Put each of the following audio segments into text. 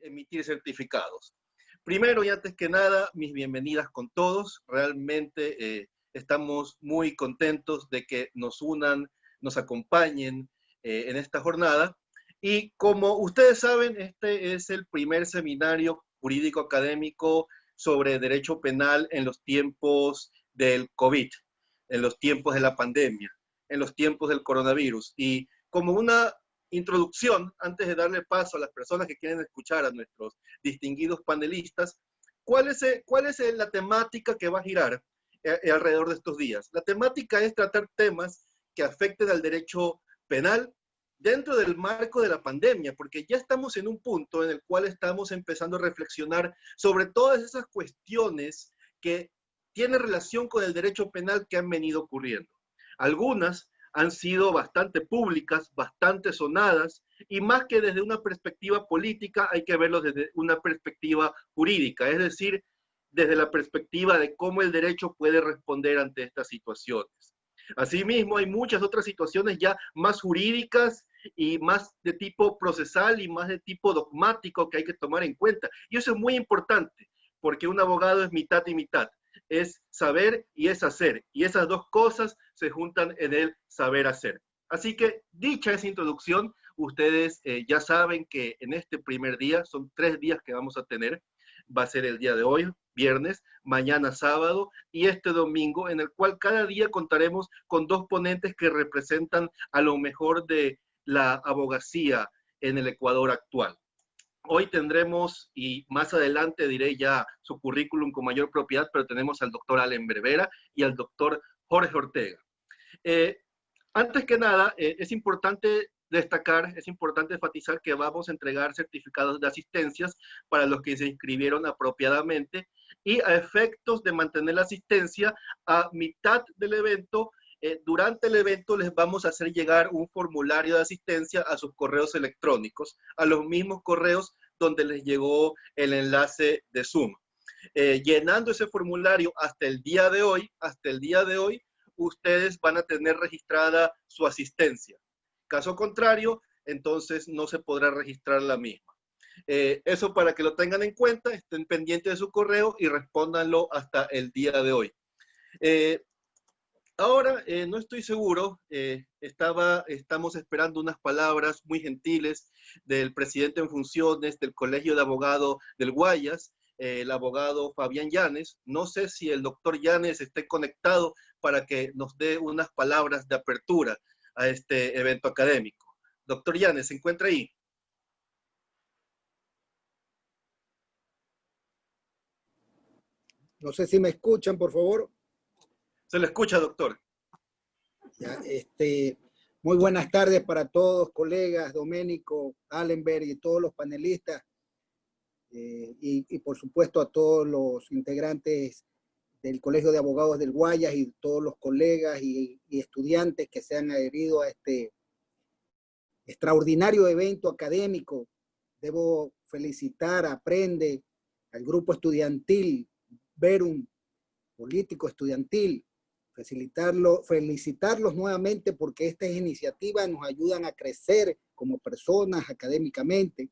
Emitir certificados. Primero y antes que nada, mis bienvenidas con todos. Realmente estamos muy contentos de que nos unan, nos acompañen en esta jornada. Y como ustedes saben, este es el primer seminario jurídico académico sobre derecho penal en los tiempos del COVID, en los tiempos de la pandemia, en los tiempos del coronavirus. Y como una introducción, antes de darle paso a las personas que quieren escuchar a nuestros distinguidos panelistas, ¿cuál es la temática que va a girar alrededor de estos días? La temática es tratar temas que afecten al derecho penal dentro del marco de la pandemia, porque ya estamos en un punto en el cual estamos empezando a reflexionar sobre todas esas cuestiones que tienen relación con el derecho penal que han venido ocurriendo. Algunas han sido bastante públicas, bastante sonadas, y más que desde una perspectiva política, hay que verlo desde una perspectiva jurídica, es decir, desde la perspectiva de cómo el derecho puede responder ante estas situaciones. Asimismo, hay muchas otras situaciones ya más jurídicas y más de tipo procesal y más de tipo dogmático que hay que tomar en cuenta. Y eso es muy importante, porque un abogado es mitad y mitad. Es saber y es hacer. Y esas dos cosas se juntan en el saber hacer. Así que, dicha esa introducción, ustedes ya saben que en este primer día, son 3 días que vamos a tener, va a ser el día de hoy, viernes, mañana sábado y este domingo, en el cual cada día contaremos con 2 ponentes que representan a lo mejor de la abogacía en el Ecuador actual. Hoy tendremos, y más adelante diré ya su currículum con mayor propiedad, pero tenemos al doctor Allen Brevera y al doctor Jorge Ortega. Antes que nada, es importante destacar, es importante enfatizar que vamos a entregar certificados de asistencias para los que se inscribieron apropiadamente y a efectos de mantener la asistencia a mitad del evento. Durante el evento les vamos a hacer llegar un formulario de asistencia a sus correos electrónicos, a los mismos correos donde les llegó el enlace de Zoom. Llenando ese formulario hasta el día de hoy, ustedes van a tener registrada su asistencia. Caso contrario, entonces no se podrá registrar la misma. Eso para que lo tengan en cuenta, estén pendientes de su correo y respóndanlo hasta el día de hoy. Ahora, no estoy seguro, estamos esperando unas palabras muy gentiles del presidente en funciones del Colegio de Abogados del Guayas, el abogado Fabián Llanes. No sé si el doctor Llanes esté conectado para que nos dé unas palabras de apertura a este evento académico. Doctor Llanes, ¿se encuentra ahí? No sé si me escuchan, por favor. Se le escucha, doctor. Ya, muy buenas tardes para todos, colegas, Doménico, Allenberg y todos los panelistas, y por supuesto a todos los integrantes del Colegio de Abogados del Guayas y todos los colegas y estudiantes que se han adherido a este extraordinario evento académico. Debo felicitar a Aprende, al grupo estudiantil, Verum, político estudiantil, felicitarlos nuevamente porque estas iniciativas nos ayudan a crecer como personas académicamente.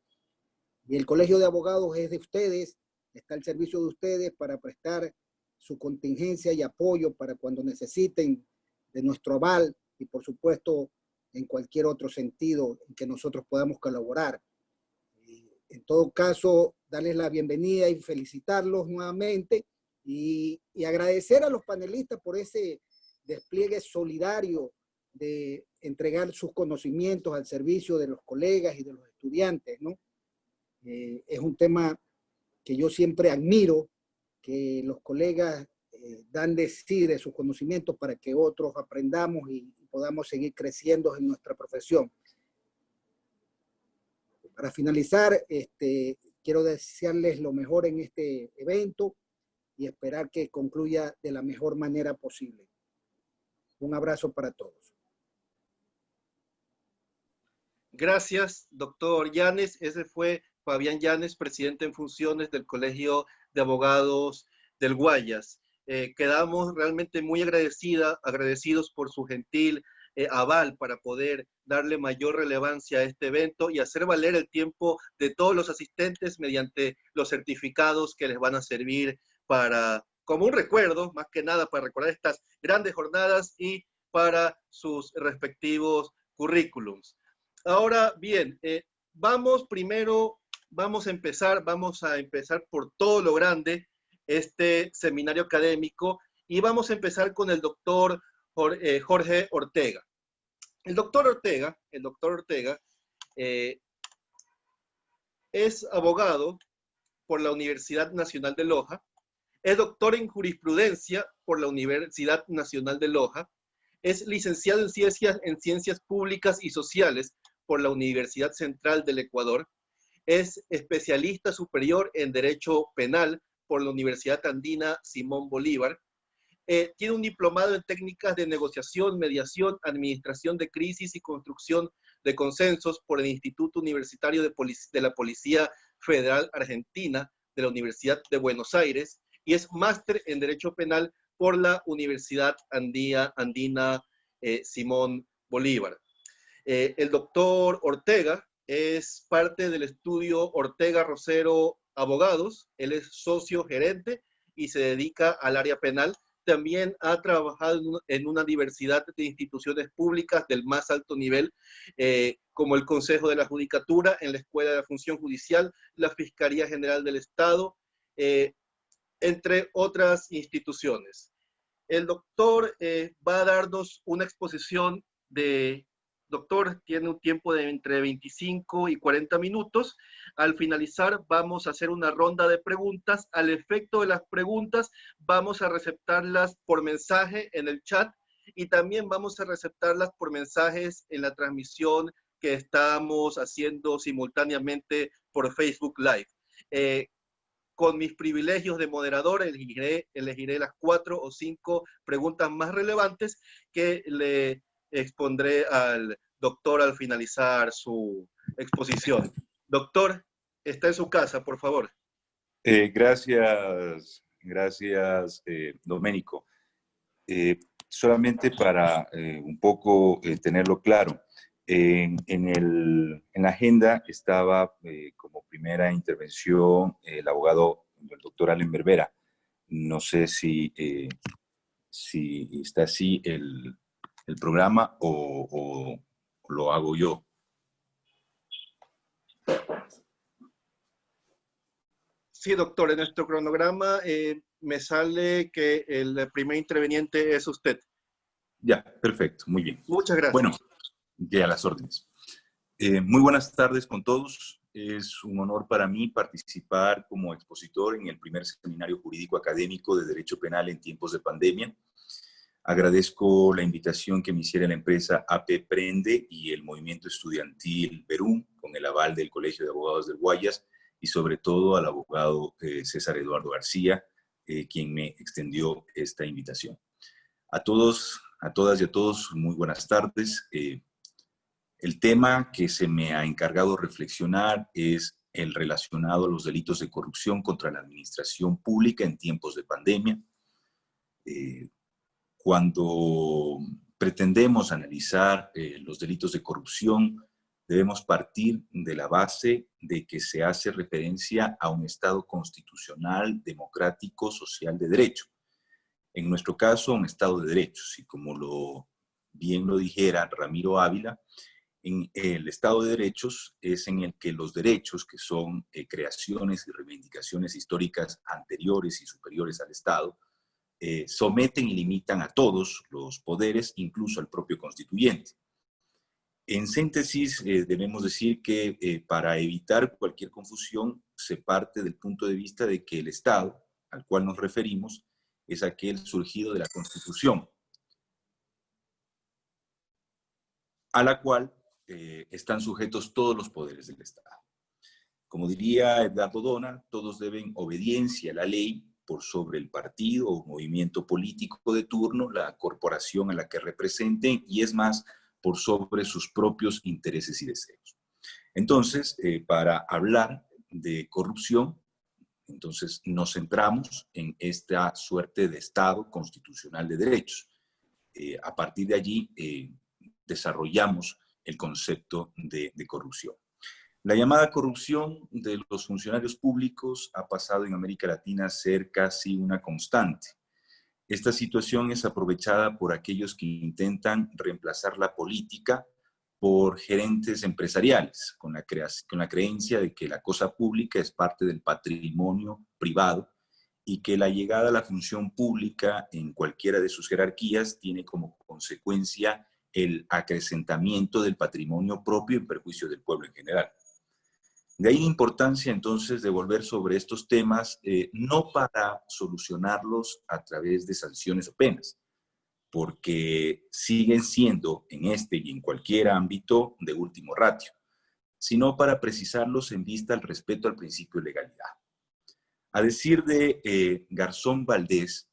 Y el Colegio de Abogados es de ustedes, está al servicio de ustedes para prestar su contingencia y apoyo para cuando necesiten de nuestro aval y por supuesto en cualquier otro sentido en que nosotros podamos colaborar. En todo caso, darles la bienvenida y felicitarlos nuevamente y agradecer a los panelistas por ese despliegue solidario de entregar sus conocimientos al servicio de los colegas y de los estudiantes, ¿no? Es un tema que yo siempre admiro, que los colegas dan de sí, de sus conocimientos para que otros aprendamos y podamos seguir creciendo en nuestra profesión. Para finalizar, quiero desearles lo mejor en este evento y esperar que concluya de la mejor manera posible. Un abrazo para todos. Gracias, doctor Llanes. Ese fue Fabián Llanes, presidente en funciones del Colegio de Abogados del Guayas. Quedamos realmente muy agradecidos por su gentil aval para poder darle mayor relevancia a este evento y hacer valer el tiempo de todos los asistentes mediante los certificados que les van a servir para, como un recuerdo, más que nada para recordar estas grandes jornadas y para sus respectivos currículums. Ahora bien, vamos a empezar por todo lo grande, este seminario académico, y vamos a empezar con el doctor Jorge Ortega. El doctor Ortega es abogado por la Universidad Nacional de Loja, es doctor en jurisprudencia por la Universidad Nacional de Loja, es licenciado en Ciencias Públicas y Sociales por la Universidad Central del Ecuador, es especialista superior en Derecho Penal por la Universidad Andina Simón Bolívar, tiene un diplomado en técnicas de negociación, mediación, administración de crisis y construcción de consensos por el Instituto Universitario de la Policía Federal Argentina de la Universidad de Buenos Aires y es máster en Derecho Penal por la Universidad Andina Simón Bolívar. El doctor Ortega es parte del estudio Ortega Rosero Abogados, él es socio gerente y se dedica al área penal. También ha trabajado en una diversidad de instituciones públicas del más alto nivel, como el Consejo de la Judicatura, en la Escuela de la Función Judicial, la Fiscalía General del Estado, entre otras instituciones. El doctor va a darnos una exposición doctor, tiene un tiempo de entre 25 y 40 minutos. Al finalizar, vamos a hacer una ronda de preguntas. Al efecto de las preguntas, vamos a receptarlas por mensaje en el chat y también vamos a receptarlas por mensajes en la transmisión que estamos haciendo simultáneamente por Facebook Live. Con mis privilegios de moderador, elegiré las 4 o 5 preguntas más relevantes que le expondré al doctor al finalizar su exposición. Doctor, está en su casa, por favor. Gracias, Doménico. Solamente para un poco tenerlo claro, en la agenda estaba como primera intervención el abogado, el doctor Allen Berbera. No sé si está así el programa o lo hago yo. Sí, doctor, en nuestro cronograma me sale que el primer interviniente es usted. Ya, perfecto, muy bien. Muchas gracias. Bueno, ya a las órdenes. Muy buenas tardes con todos. Es un honor para mí participar como expositor en el primer seminario jurídico académico de Derecho Penal en tiempos de pandemia. Agradezco la invitación que me hiciera la empresa AP Prende y el movimiento estudiantil Perú, con el aval del Colegio de Abogados del Guayas, y sobre todo al abogado César Eduardo García, quien me extendió esta invitación. A todos, a todas y a todos, muy buenas tardes. El tema que se me ha encargado reflexionar es el relacionado a los delitos de corrupción contra la administración pública en tiempos de pandemia. Cuando pretendemos analizar los delitos de corrupción, debemos partir de la base de que se hace referencia a un Estado constitucional, democrático, social de derecho. En nuestro caso, un Estado de derechos. Y como bien lo dijera Ramiro Ávila, en el Estado de derechos es en el que los derechos, que son creaciones y reivindicaciones históricas anteriores y superiores al Estado, someten y limitan a todos los poderes, incluso al propio constituyente. En síntesis, debemos decir que para evitar cualquier confusión, se parte del punto de vista de que el Estado al cual nos referimos es aquel surgido de la Constitución, a la cual están sujetos todos los poderes del Estado. Como diría Edgardo Dona, todos deben obediencia a la ley por sobre el partido o movimiento político de turno, la corporación a la que representen, y es más, por sobre sus propios intereses y deseos. Entonces, para hablar de corrupción, entonces nos centramos en esta suerte de Estado constitucional de derechos. A partir de allí desarrollamos el concepto de corrupción. La llamada corrupción de los funcionarios públicos ha pasado en América Latina a ser casi una constante. Esta situación es aprovechada por aquellos que intentan reemplazar la política por gerentes empresariales, con la creencia de que la cosa pública es parte del patrimonio privado y que la llegada a la función pública en cualquiera de sus jerarquías tiene como consecuencia el acrecentamiento del patrimonio propio en perjuicio del pueblo en general. De ahí la importancia entonces de volver sobre estos temas, no para solucionarlos a través de sanciones o penas, porque siguen siendo en este y en cualquier ámbito de último ratio, sino para precisarlos en vista al respeto al principio de legalidad. A decir de Garzón Valdés,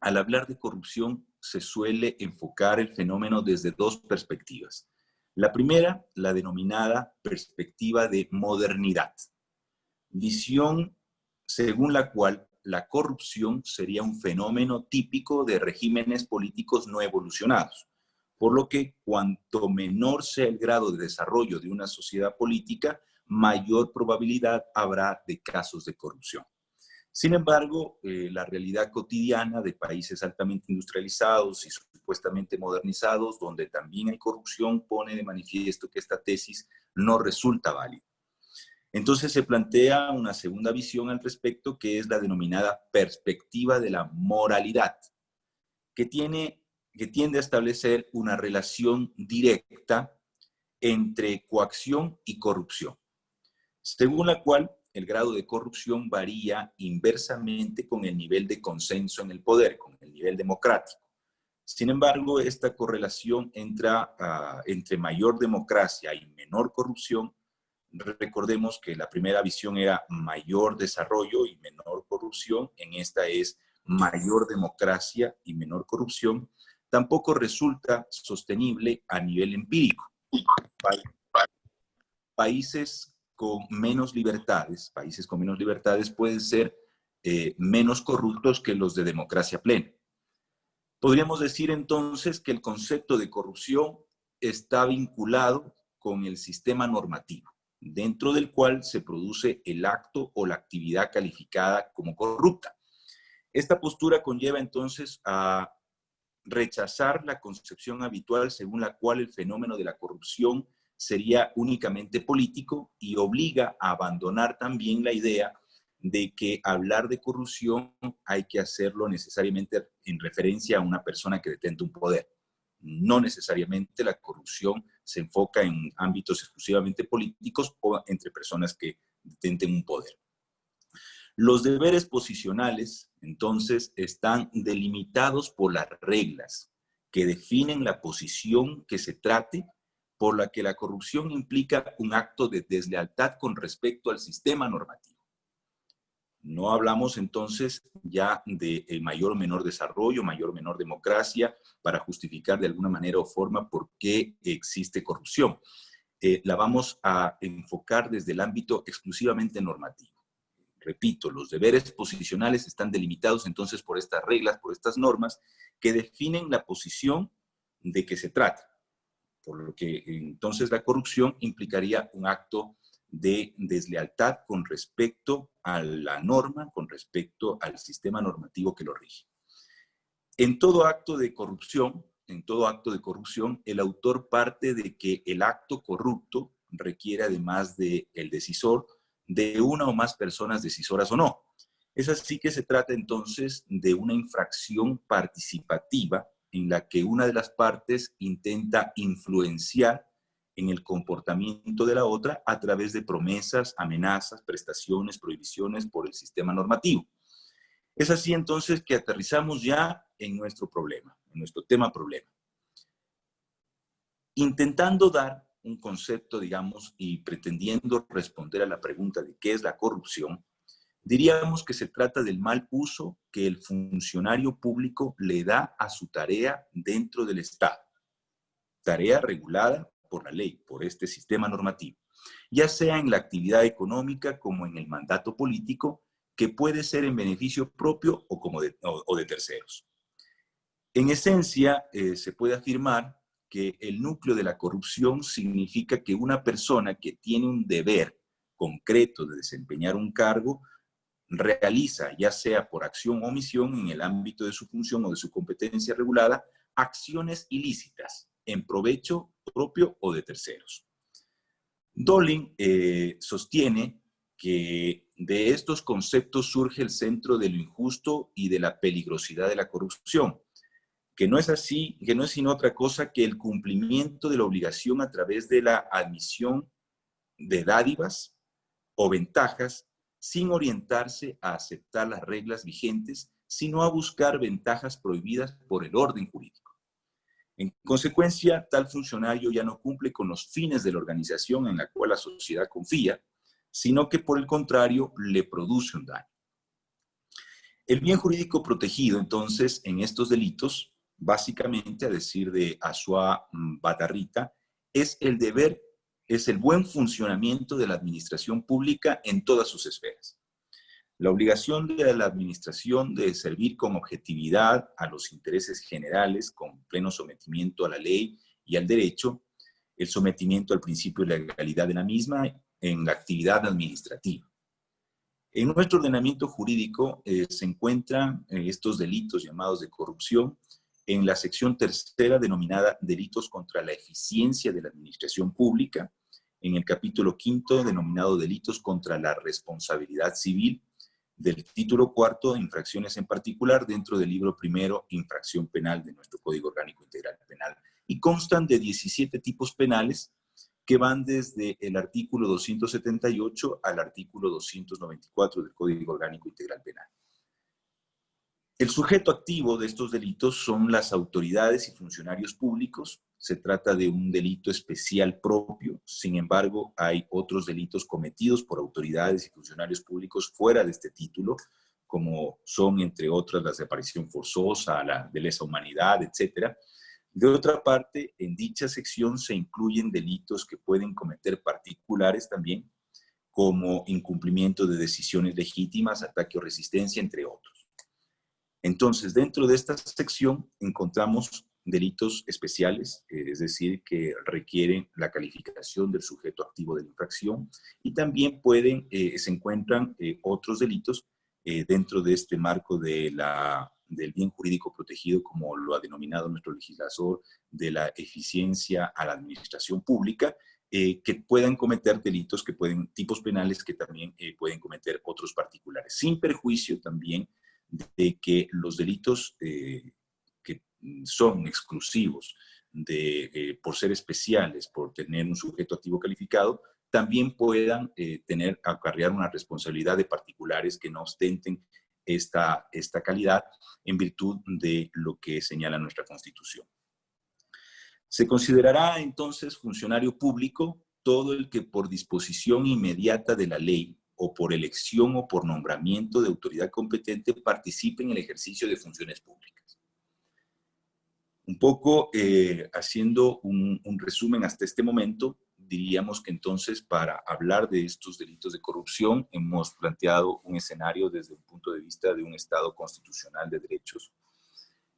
al hablar de corrupción se suele enfocar el fenómeno desde dos perspectivas. La primera, la denominada perspectiva de modernidad, visión según la cual la corrupción sería un fenómeno típico de regímenes políticos no evolucionados, por lo que cuanto menor sea el grado de desarrollo de una sociedad política, mayor probabilidad habrá de casos de corrupción. Sin embargo, la realidad cotidiana de países altamente industrializados y supuestamente modernizados, donde también hay corrupción, pone de manifiesto que esta tesis no resulta válida. Entonces se plantea una segunda visión al respecto, que es la denominada perspectiva de la moralidad, que tiende a establecer una relación directa entre coacción y corrupción, según la cual el grado de corrupción varía inversamente con el nivel de consenso en el poder, con el nivel democrático. Sin embargo, esta correlación entre mayor democracia y menor corrupción, recordemos que la primera visión era mayor desarrollo y menor corrupción, en esta es mayor democracia y menor corrupción, tampoco resulta sostenible a nivel empírico. Países con menos libertades pueden ser menos corruptos que los de democracia plena. Podríamos decir entonces que el concepto de corrupción está vinculado con el sistema normativo, dentro del cual se produce el acto o la actividad calificada como corrupta. Esta postura conlleva entonces a rechazar la concepción habitual según la cual el fenómeno de la corrupción sería únicamente político y obliga a abandonar también la idea de que hablar de corrupción hay que hacerlo necesariamente en referencia a una persona que detenta un poder. No necesariamente la corrupción se enfoca en ámbitos exclusivamente políticos o entre personas que detenten un poder. Los deberes posicionales, entonces, están delimitados por las reglas que definen la posición que se trate, por la que la corrupción implica un acto de deslealtad con respecto al sistema normativo. No hablamos entonces ya de mayor o menor desarrollo, mayor o menor democracia, para justificar de alguna manera o forma por qué existe corrupción. La vamos a enfocar desde el ámbito exclusivamente normativo. Repito, los deberes posicionales están delimitados entonces por estas reglas, por estas normas, que definen la posición de que se trata. Por lo que entonces la corrupción implicaría un acto de deslealtad con respecto a la norma, con respecto al sistema normativo que lo rige. En todo acto de corrupción, el autor parte de que el acto corrupto requiere, además del decisor, de una o más personas decisoras o no. Es así que se trata entonces de una infracción participativa en la que una de las partes intenta influenciar en el comportamiento de la otra a través de promesas, amenazas, prestaciones, prohibiciones por el sistema normativo. Es así entonces que aterrizamos ya en nuestro problema, en nuestro tema problema. Intentando dar un concepto, digamos, y pretendiendo responder a la pregunta de qué es la corrupción, diríamos que se trata del mal uso que el funcionario público le da a su tarea dentro del Estado. Tarea regulada por la ley, por este sistema normativo. ya sea en la actividad económica como en el mandato político, que puede ser en beneficio propio o de terceros. En esencia, se puede afirmar que el núcleo de la corrupción significa que una persona que tiene un deber concreto de desempeñar un cargo realiza, ya sea por acción o omisión en el ámbito de su función o de su competencia regulada, acciones ilícitas en provecho propio o de terceros. Dolin sostiene que de estos conceptos surge el centro de lo injusto y de la peligrosidad de la corrupción, que no es así, que no es sino otra cosa que el cumplimiento de la obligación a través de la admisión de dádivas o ventajas sin orientarse a aceptar las reglas vigentes, sino a buscar ventajas prohibidas por el orden jurídico. En consecuencia, tal funcionario ya no cumple con los fines de la organización en la cual la sociedad confía, sino que por el contrario le produce un daño. El bien jurídico protegido, entonces, en estos delitos, básicamente, a decir de Asua Batarrita, es el buen funcionamiento de la administración pública en todas sus esferas. La obligación de la administración de servir con objetividad a los intereses generales, con pleno sometimiento a la ley y al derecho, el sometimiento al principio de legalidad de la misma en la actividad administrativa. En nuestro ordenamiento jurídico se encuentran estos delitos llamados de corrupción en la sección tercera denominada Delitos contra la eficiencia de la administración pública, en el capítulo quinto denominado Delitos contra la responsabilidad civil, del título cuarto, infracciones en particular, dentro del libro primero, infracción penal de nuestro Código Orgánico Integral Penal. Y constan de 17 tipos penales que van desde el artículo 278 al artículo 294 del Código Orgánico Integral Penal. El sujeto activo de estos delitos son las autoridades y funcionarios públicos. Se trata de un delito especial propio. Sin embargo, hay otros delitos cometidos por autoridades y funcionarios públicos fuera de este título, como son, entre otras, la desaparición forzosa, la de lesa humanidad, etc. De otra parte, en dicha sección se incluyen delitos que pueden cometer particulares también, como incumplimiento de decisiones legítimas, ataque o resistencia, entre otros. Entonces, dentro de esta sección encontramos delitos especiales, es decir, que requieren la calificación del sujeto activo de la infracción, y también se encuentran otros delitos dentro de este marco del bien jurídico protegido, como lo ha denominado nuestro legislador, de la eficiencia a la administración pública, que puedan cometer delitos, tipos penales que también pueden cometer otros particulares, sin perjuicio también de que los delitos que son exclusivos por ser especiales, por tener un sujeto activo calificado, también puedan acarrear una responsabilidad de particulares que no ostenten esta calidad en virtud de lo que señala nuestra Constitución. Se considerará entonces funcionario público todo el que por disposición inmediata de la ley o por elección o por nombramiento de autoridad competente participe en el ejercicio de funciones públicas. Un poco haciendo un resumen hasta este momento, diríamos que entonces para hablar de estos delitos de corrupción hemos planteado un escenario desde un punto de vista de un Estado constitucional de derechos.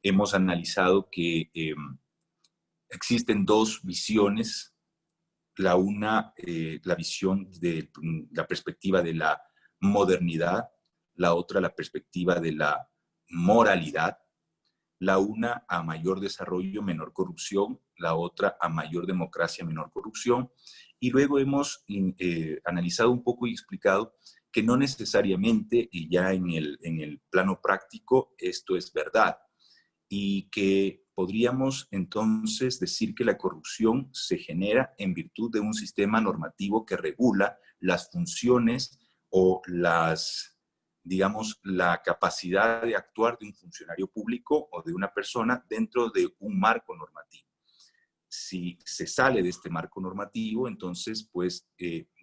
Hemos analizado que existen dos visiones. La una, la visión de la perspectiva de la modernidad, la otra, la perspectiva de la moralidad. La una, a mayor desarrollo, menor corrupción, la otra, a mayor democracia, menor corrupción. Y luego hemos analizado un poco y explicado que no necesariamente, y ya en el plano práctico, esto es verdad, y que podríamos entonces decir que la corrupción se genera en virtud de un sistema normativo que regula las funciones o digamos, la capacidad de actuar de un funcionario público o de una persona dentro de un marco normativo. Si se sale de este marco normativo, entonces pues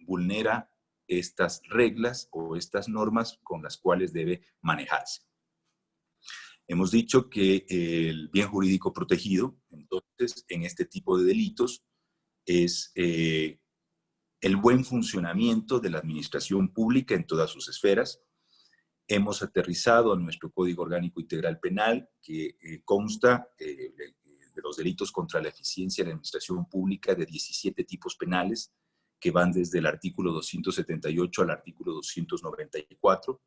vulnera estas reglas o estas normas con las cuales debe manejarse. Hemos dicho que el bien jurídico protegido, entonces, en este tipo de delitos, es el buen funcionamiento de la administración pública en todas sus esferas. Hemos aterrizado a nuestro Código Orgánico Integral Penal, que consta de los delitos contra la eficiencia de la administración pública de 17 tipos penales, que van desde el artículo 278 al artículo 294.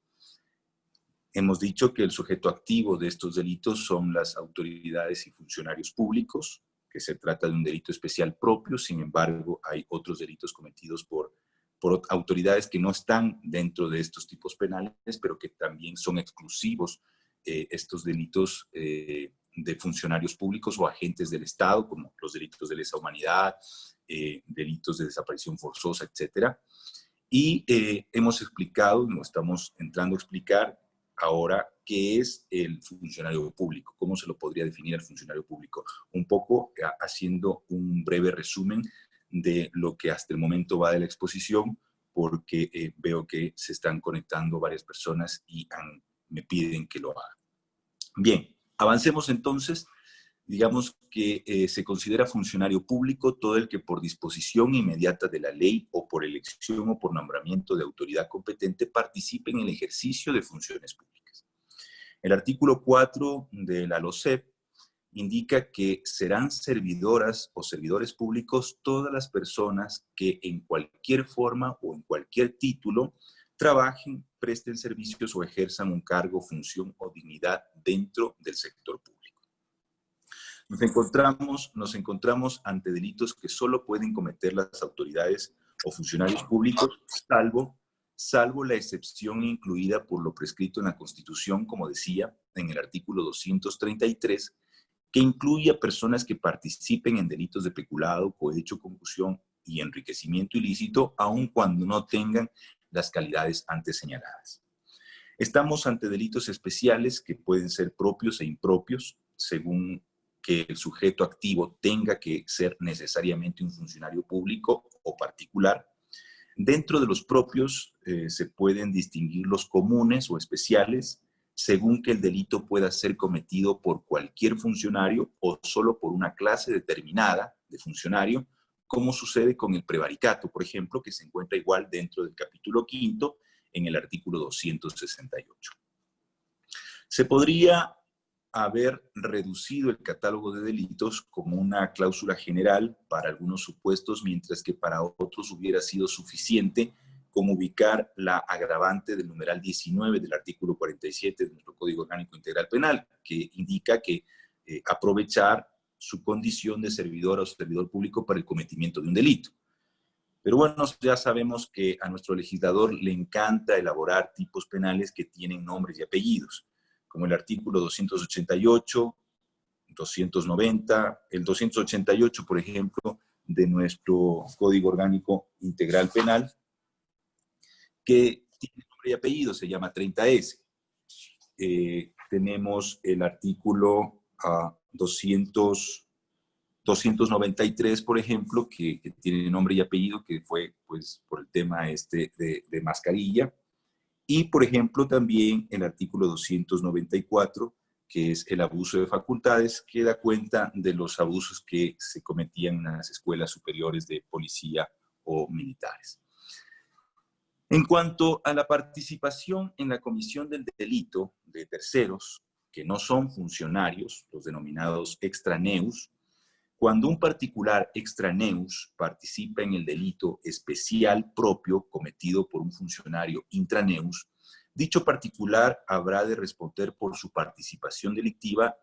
Hemos dicho que el sujeto activo de estos delitos son las autoridades y funcionarios públicos, que se trata de un delito especial propio. Sin embargo, hay otros delitos cometidos por autoridades que no están dentro de estos tipos penales, pero que también son exclusivos estos delitos de funcionarios públicos o agentes del Estado, como los delitos de lesa humanidad, delitos de desaparición forzosa, etc. Y hemos explicado, nos estamos entrando a explicar ahora qué es el funcionario público, cómo se lo podría definir el funcionario público, un poco haciendo un breve resumen de lo que hasta el momento va de la exposición, porque veo que se están conectando varias personas y me piden que lo haga. Bien, avancemos entonces. Digamos que se considera funcionario público todo el que por disposición inmediata de la ley o por elección o por nombramiento de autoridad competente participe en el ejercicio de funciones públicas. El artículo 4 de la LOCEP indica que serán servidoras o servidores públicos todas las personas que en cualquier forma o en cualquier título trabajen, presten servicios o ejerzan un cargo, función o dignidad dentro del sector público. Nos encontramos ante delitos que solo pueden cometer las autoridades o funcionarios públicos, salvo la excepción incluida por lo prescrito en la Constitución, como decía, en el artículo 233, que incluye a personas que participen en delitos de peculado, cohecho, concusión y enriquecimiento ilícito, aun cuando no tengan las calidades antes señaladas. Estamos ante delitos especiales que pueden ser propios e impropios, según que el sujeto activo tenga que ser necesariamente un funcionario público o particular. Dentro de los propios se pueden distinguir los comunes o especiales, según que el delito pueda ser cometido por cualquier funcionario o solo por una clase determinada de funcionario, como sucede con el prevaricato, por ejemplo, que se encuentra igual dentro del capítulo 5 en el artículo 268. Se podría haber reducido el catálogo de delitos como una cláusula general para algunos supuestos, mientras que para otros hubiera sido suficiente con ubicar la agravante del numeral 19 del artículo 47 de nuestro Código Orgánico Integral Penal, que indica que aprovechar su condición de servidor o servidor público para el cometimiento de un delito. Pero bueno, ya sabemos que a nuestro legislador le encanta elaborar tipos penales que tienen nombres y apellidos, como el artículo 288, 290, el 288, por ejemplo, de nuestro Código Orgánico Integral Penal, que tiene nombre y apellido, se llama 30S. Tenemos el artículo 293, por ejemplo, que tiene nombre y apellido, que fue pues, por el tema de mascarilla. Y, por ejemplo, también el artículo 294, que es el abuso de facultades, que da cuenta de los abusos que se cometían en las escuelas superiores de policía o militares. En cuanto a la participación en la comisión del delito de terceros, que no son funcionarios, los denominados extraneus, cuando un particular extraneus participa en el delito especial propio cometido por un funcionario intraneus, dicho particular habrá de responder por su participación delictiva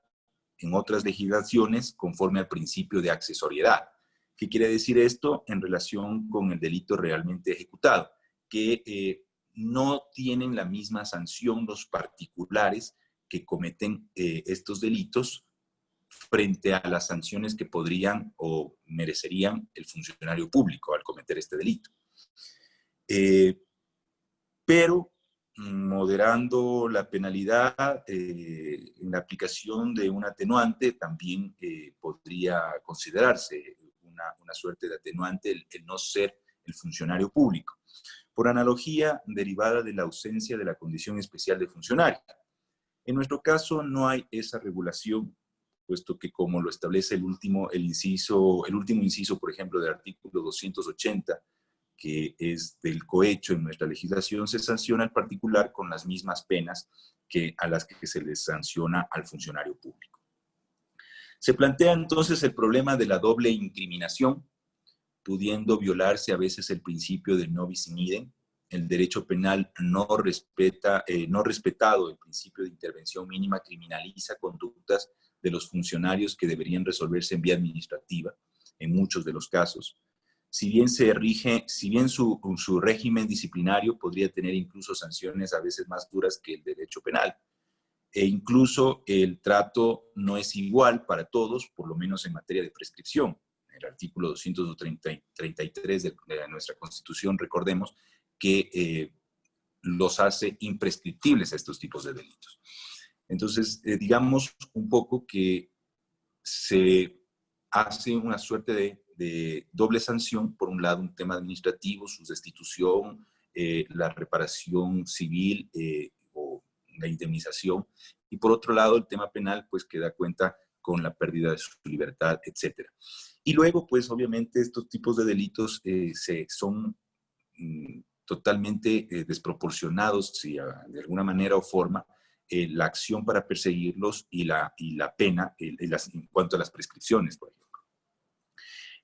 en otras legislaciones conforme al principio de accesoriedad. ¿Qué quiere decir esto en relación con el delito realmente ejecutado? Que no tienen la misma sanción los particulares que cometen estos delitos frente a las sanciones que podrían o merecerían el funcionario público al cometer este delito. Pero moderando la penalidad en la aplicación de un atenuante también podría considerarse una suerte de atenuante el no ser el funcionario público, por analogía derivada de la ausencia de la condición especial de funcionario. En nuestro caso no hay esa regulación, puesto que como lo establece el último inciso, por ejemplo, del artículo 280, que es del cohecho en nuestra legislación, se sanciona al particular con las mismas penas que a las que se les sanciona al funcionario público. Se plantea entonces el problema de la doble incriminación, pudiendo violarse a veces el principio del no bis in idem. El derecho penal no respetado el principio de intervención mínima criminaliza conductas de los funcionarios que deberían resolverse en vía administrativa, en muchos de los casos. Si bien su régimen disciplinario podría tener incluso sanciones a veces más duras que el derecho penal, e incluso el trato no es igual para todos, por lo menos en materia de prescripción. El artículo 233 de nuestra Constitución, recordemos, que los hace imprescriptibles a estos tipos de delitos. Entonces, digamos un poco que se hace una suerte de doble sanción, por un lado un tema administrativo, su destitución, la reparación civil o la indemnización, y por otro lado el tema penal, pues que da cuenta con la pérdida de su libertad, etc. Y luego, pues obviamente estos tipos de delitos son totalmente desproporcionados, si de alguna manera o forma, la acción para perseguirlos y la pena en cuanto a las prescripciones, por ejemplo.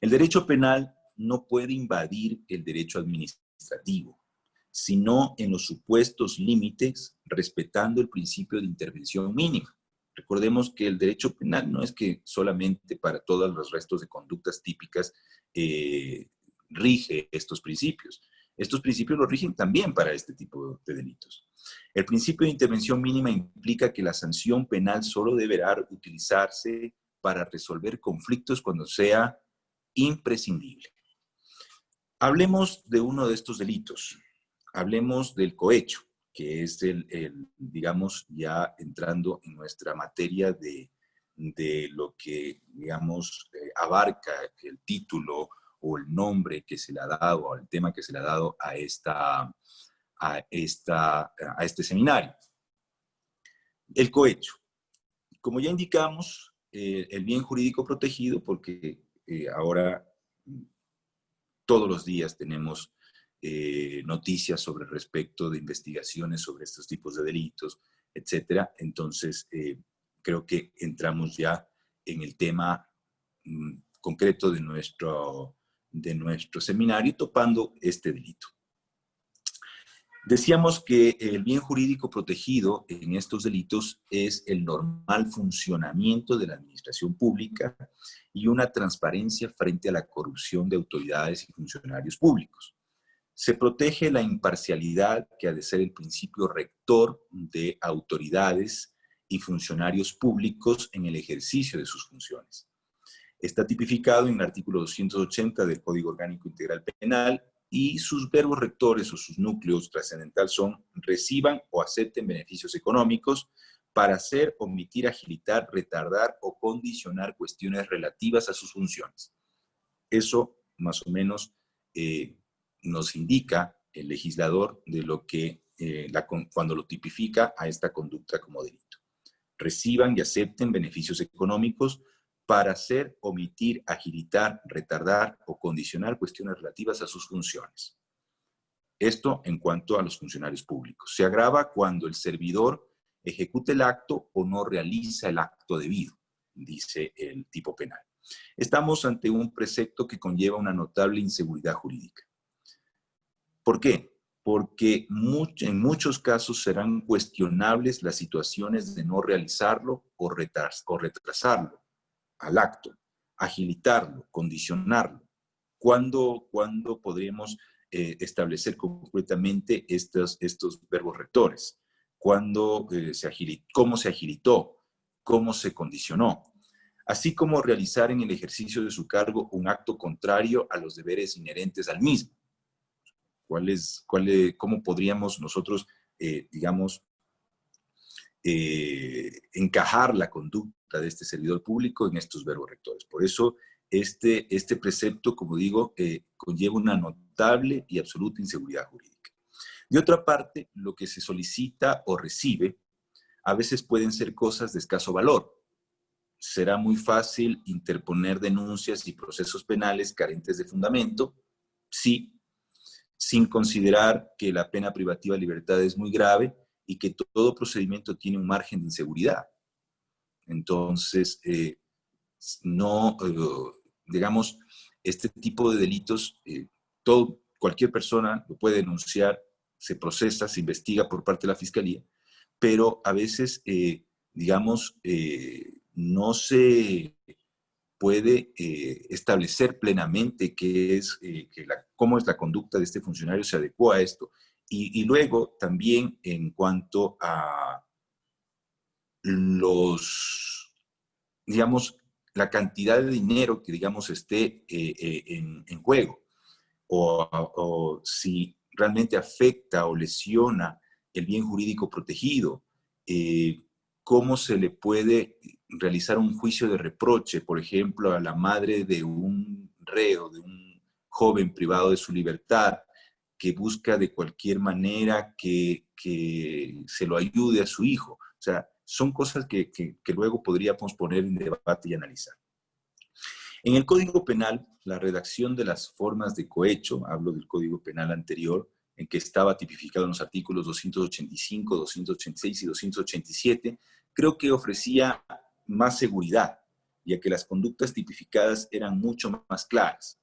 El derecho penal no puede invadir el derecho administrativo, sino en los supuestos límites, respetando el principio de intervención mínima. Recordemos que el derecho penal no es que solamente para todos los restos de conductas típicas rige estos principios. Estos principios los rigen también para este tipo de delitos. El principio de intervención mínima implica que la sanción penal solo deberá utilizarse para resolver conflictos cuando sea imprescindible. Hablemos de uno de estos delitos. Hablemos del cohecho, que es digamos, ya entrando en nuestra materia de lo que, digamos, abarca el título o el nombre que se le ha dado, o el tema que se le ha dado a este seminario. El cohecho. Como ya indicamos, el bien jurídico protegido, porque ahora todos los días tenemos noticias sobre respecto de investigaciones sobre estos tipos de delitos, etcétera. Entonces, creo que entramos ya en el tema concreto de nuestro seminario, topando este delito. Decíamos que el bien jurídico protegido en estos delitos es el normal funcionamiento de la administración pública y una transparencia frente a la corrupción de autoridades y funcionarios públicos. Se protege la imparcialidad, que ha de ser el principio rector de autoridades y funcionarios públicos en el ejercicio de sus funciones. Está tipificado en el artículo 280 del Código Orgánico Integral Penal, y sus verbos rectores o sus núcleos trascendental son: reciban o acepten beneficios económicos para hacer, omitir, agilitar, retardar o condicionar cuestiones relativas a sus funciones. Eso más o menos nos indica el legislador de lo que cuando lo tipifica a esta conducta como delito. Reciban y acepten beneficios económicos para hacer, omitir, agilitar, retardar o condicionar cuestiones relativas a sus funciones. Esto en cuanto a los funcionarios públicos. Se agrava cuando el servidor ejecuta el acto o no realiza el acto debido, dice el tipo penal. Estamos ante un precepto que conlleva una notable inseguridad jurídica. ¿Por qué? Porque en muchos casos serán cuestionables las situaciones de no realizarlo o retrasarlo al acto, agilitarlo, condicionarlo. ¿Cuándo podremos establecer concretamente estos verbos rectores? ¿Cómo se agilitó? ¿Cómo se condicionó? Así como realizar en el ejercicio de su cargo un acto contrario a los deberes inherentes al mismo. ¿Cómo podríamos nosotros, encajar la conducta de este servidor público en estos verbos rectores? Por eso, este precepto, como digo, conlleva una notable y absoluta inseguridad jurídica. De otra parte, lo que se solicita o recibe a veces pueden ser cosas de escaso valor. Será muy fácil interponer denuncias y procesos penales carentes de fundamento, sí, sin considerar que la pena privativa de libertad es muy grave y que todo procedimiento tiene un margen de inseguridad. Entonces, digamos, este tipo de delitos, cualquier persona lo puede denunciar, se procesa, se investiga por parte de la Fiscalía, pero a veces, digamos, no se puede establecer plenamente cómo es la conducta de este funcionario, se adecua a esto. Y luego también en cuanto a digamos, la cantidad de dinero que, digamos, esté en juego, o si realmente afecta o lesiona el bien jurídico protegido, cómo se le puede realizar un juicio de reproche, por ejemplo, a la madre de un reo, de un joven privado de su libertad, que busca de cualquier manera que se lo ayude a su hijo. O sea, son cosas que luego podríamos poner en debate y analizar. En el Código Penal, la redacción de las formas de cohecho, hablo del Código Penal anterior, en que estaba tipificado en los artículos 285, 286 y 287, creo que ofrecía más seguridad, ya que las conductas tipificadas eran mucho más claras.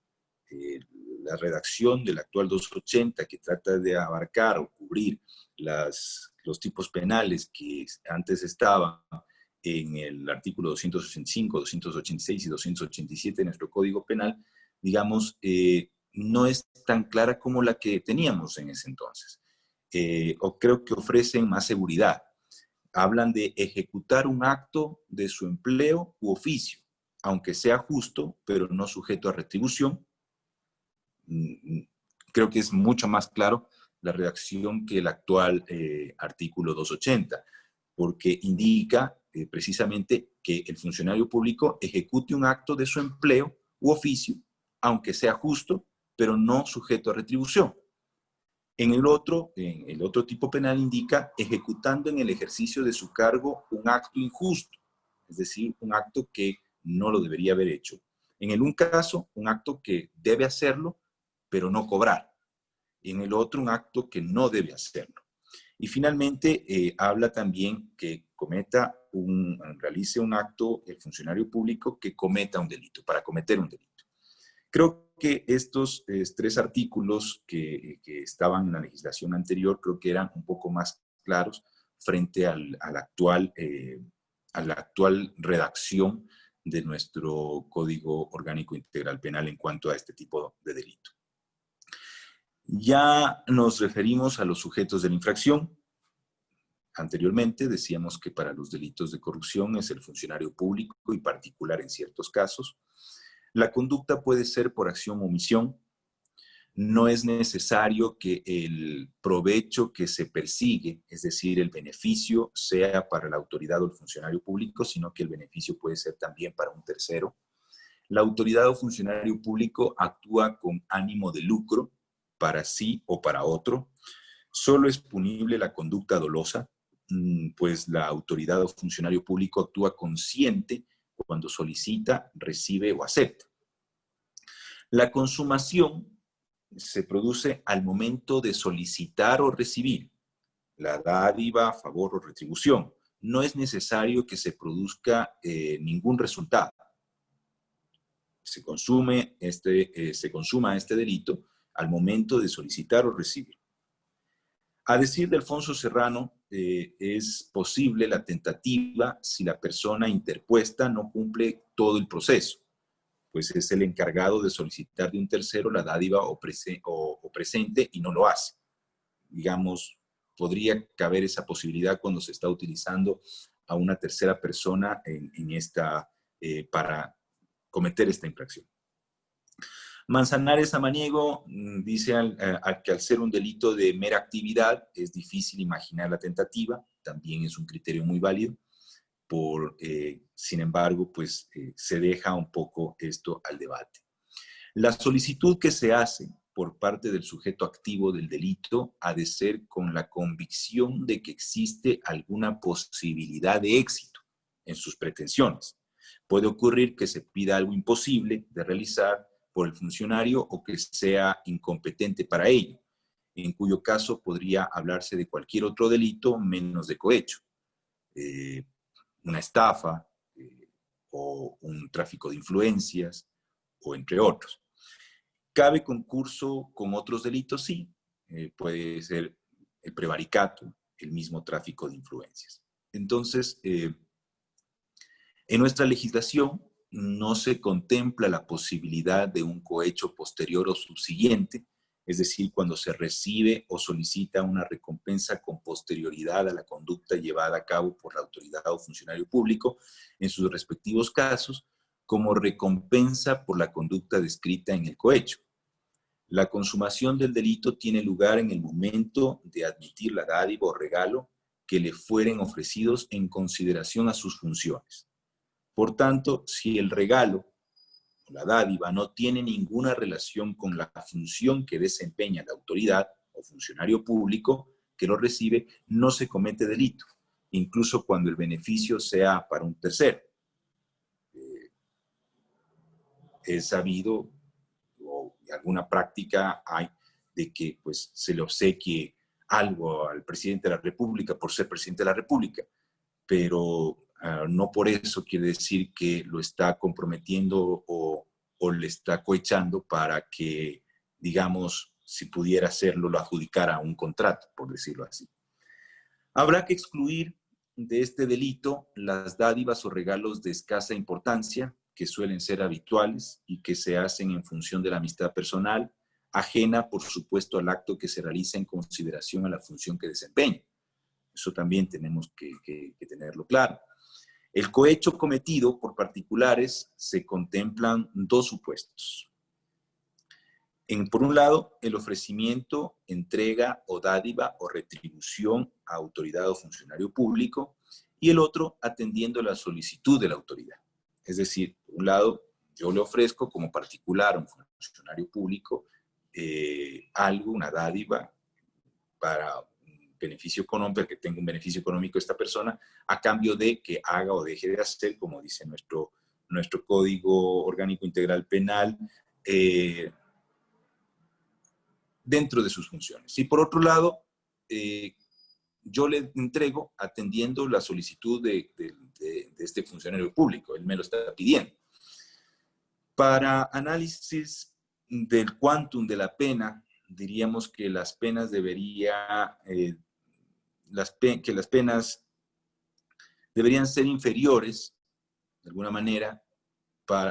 La redacción del actual 280, que trata de abarcar o cubrir los tipos penales que antes estaban en el artículo 285, 286 y 287 de nuestro Código Penal, digamos, no es tan clara como la que teníamos en ese entonces. O creo que ofrecen más seguridad. Hablan de ejecutar un acto de su empleo u oficio, aunque sea justo, pero no sujeto a retribución. Creo que es mucho más claro la redacción que el actual artículo 280, porque indica precisamente que el funcionario público ejecute un acto de su empleo u oficio, aunque sea justo, pero no sujeto a retribución. En el otro tipo penal indica ejecutando en el ejercicio de su cargo un acto injusto, es decir, un acto que no lo debería haber hecho. En el un caso, un acto que debe hacerlo, pero no cobrar. Y en el otro, un acto que no debe hacerlo. Y finalmente, habla también que realice un acto el funcionario público que cometa un delito, para cometer un delito. Creo que estos tres artículos que estaban en la legislación anterior, creo que eran un poco más claros frente a la actual redacción de nuestro Código Orgánico Integral Penal en cuanto a este tipo de delito. Ya nos referimos a los sujetos de la infracción. Anteriormente decíamos que para los delitos de corrupción es el funcionario público y particular en ciertos casos. La conducta puede ser por acción o omisión. No es necesario que el provecho que se persigue, es decir, el beneficio, sea para la autoridad o el funcionario público, sino que el beneficio puede ser también para un tercero. La autoridad o funcionario público actúa con ánimo de lucro para sí o para otro. Solo es punible la conducta dolosa, pues la autoridad o funcionario público actúa consciente cuando solicita, recibe o acepta. La consumación se produce al momento de solicitar o recibir la dádiva, favor o retribución. No es necesario que se produzca ningún resultado. Se consuma este delito al momento de solicitar o recibir. A decir de Alfonso Serrano, es posible la tentativa si la persona interpuesta no cumple todo el proceso, pues es el encargado de solicitar de un tercero la dádiva o presente y no lo hace. Digamos, podría caber esa posibilidad cuando se está utilizando a una tercera persona para cometer esta infracción. Manzanares Samaniego dice que al ser un delito de mera actividad es difícil imaginar la tentativa, también es un criterio muy válido. Sin embargo, pues se deja un poco esto al debate. La solicitud que se hace por parte del sujeto activo del delito ha de ser con la convicción de que existe alguna posibilidad de éxito en sus pretensiones. Puede ocurrir que se pida algo imposible de realizar por el funcionario o que sea incompetente para ello, en cuyo caso podría hablarse de cualquier otro delito menos de cohecho, una estafa o un tráfico de influencias, o entre otros. ¿Cabe concurso con otros delitos? Sí, puede ser el prevaricato, el mismo tráfico de influencias. Entonces, en nuestra legislación no se contempla la posibilidad de un cohecho posterior o subsiguiente, es decir, cuando se recibe o solicita una recompensa con posterioridad a la conducta llevada a cabo por la autoridad o funcionario público en sus respectivos casos, como recompensa por la conducta descrita en el cohecho. La consumación del delito tiene lugar en el momento de admitir la dádiva o regalo que le fueren ofrecidos en consideración a sus funciones. Por tanto, si el regalo o la dádiva no tiene ninguna relación con la función que desempeña la autoridad o funcionario público que lo recibe, no se comete delito, incluso cuando el beneficio sea para un tercero. Es sabido, o alguna práctica hay, de que pues, se le obsequie algo al presidente de la República por ser presidente de la República, pero no por eso quiere decir que lo está comprometiendo o le está cohechando para que, digamos, si pudiera hacerlo, lo adjudicara a un contrato, por decirlo así. Habrá que excluir de este delito las dádivas o regalos de escasa importancia, que suelen ser habituales y que se hacen en función de la amistad personal, ajena, por supuesto, al acto que se realiza en consideración a la función que desempeña. Eso también tenemos que tenerlo claro. El cohecho cometido por particulares se contemplan dos supuestos. Por un lado, el ofrecimiento, entrega o dádiva o retribución a autoridad o funcionario público, y el otro, atendiendo la solicitud de la autoridad. Es decir, por un lado, yo le ofrezco como particular a un funcionario público algo, una dádiva para un beneficio económico, que tenga un beneficio económico esta persona, a cambio de que haga o deje de hacer, como dice nuestro Código Orgánico Integral Penal, dentro de sus funciones. Y por otro lado, yo le entrego atendiendo la solicitud de este funcionario público, él me lo está pidiendo. Para análisis del quantum de la pena, diríamos que las penas deberían ser inferiores, de alguna manera,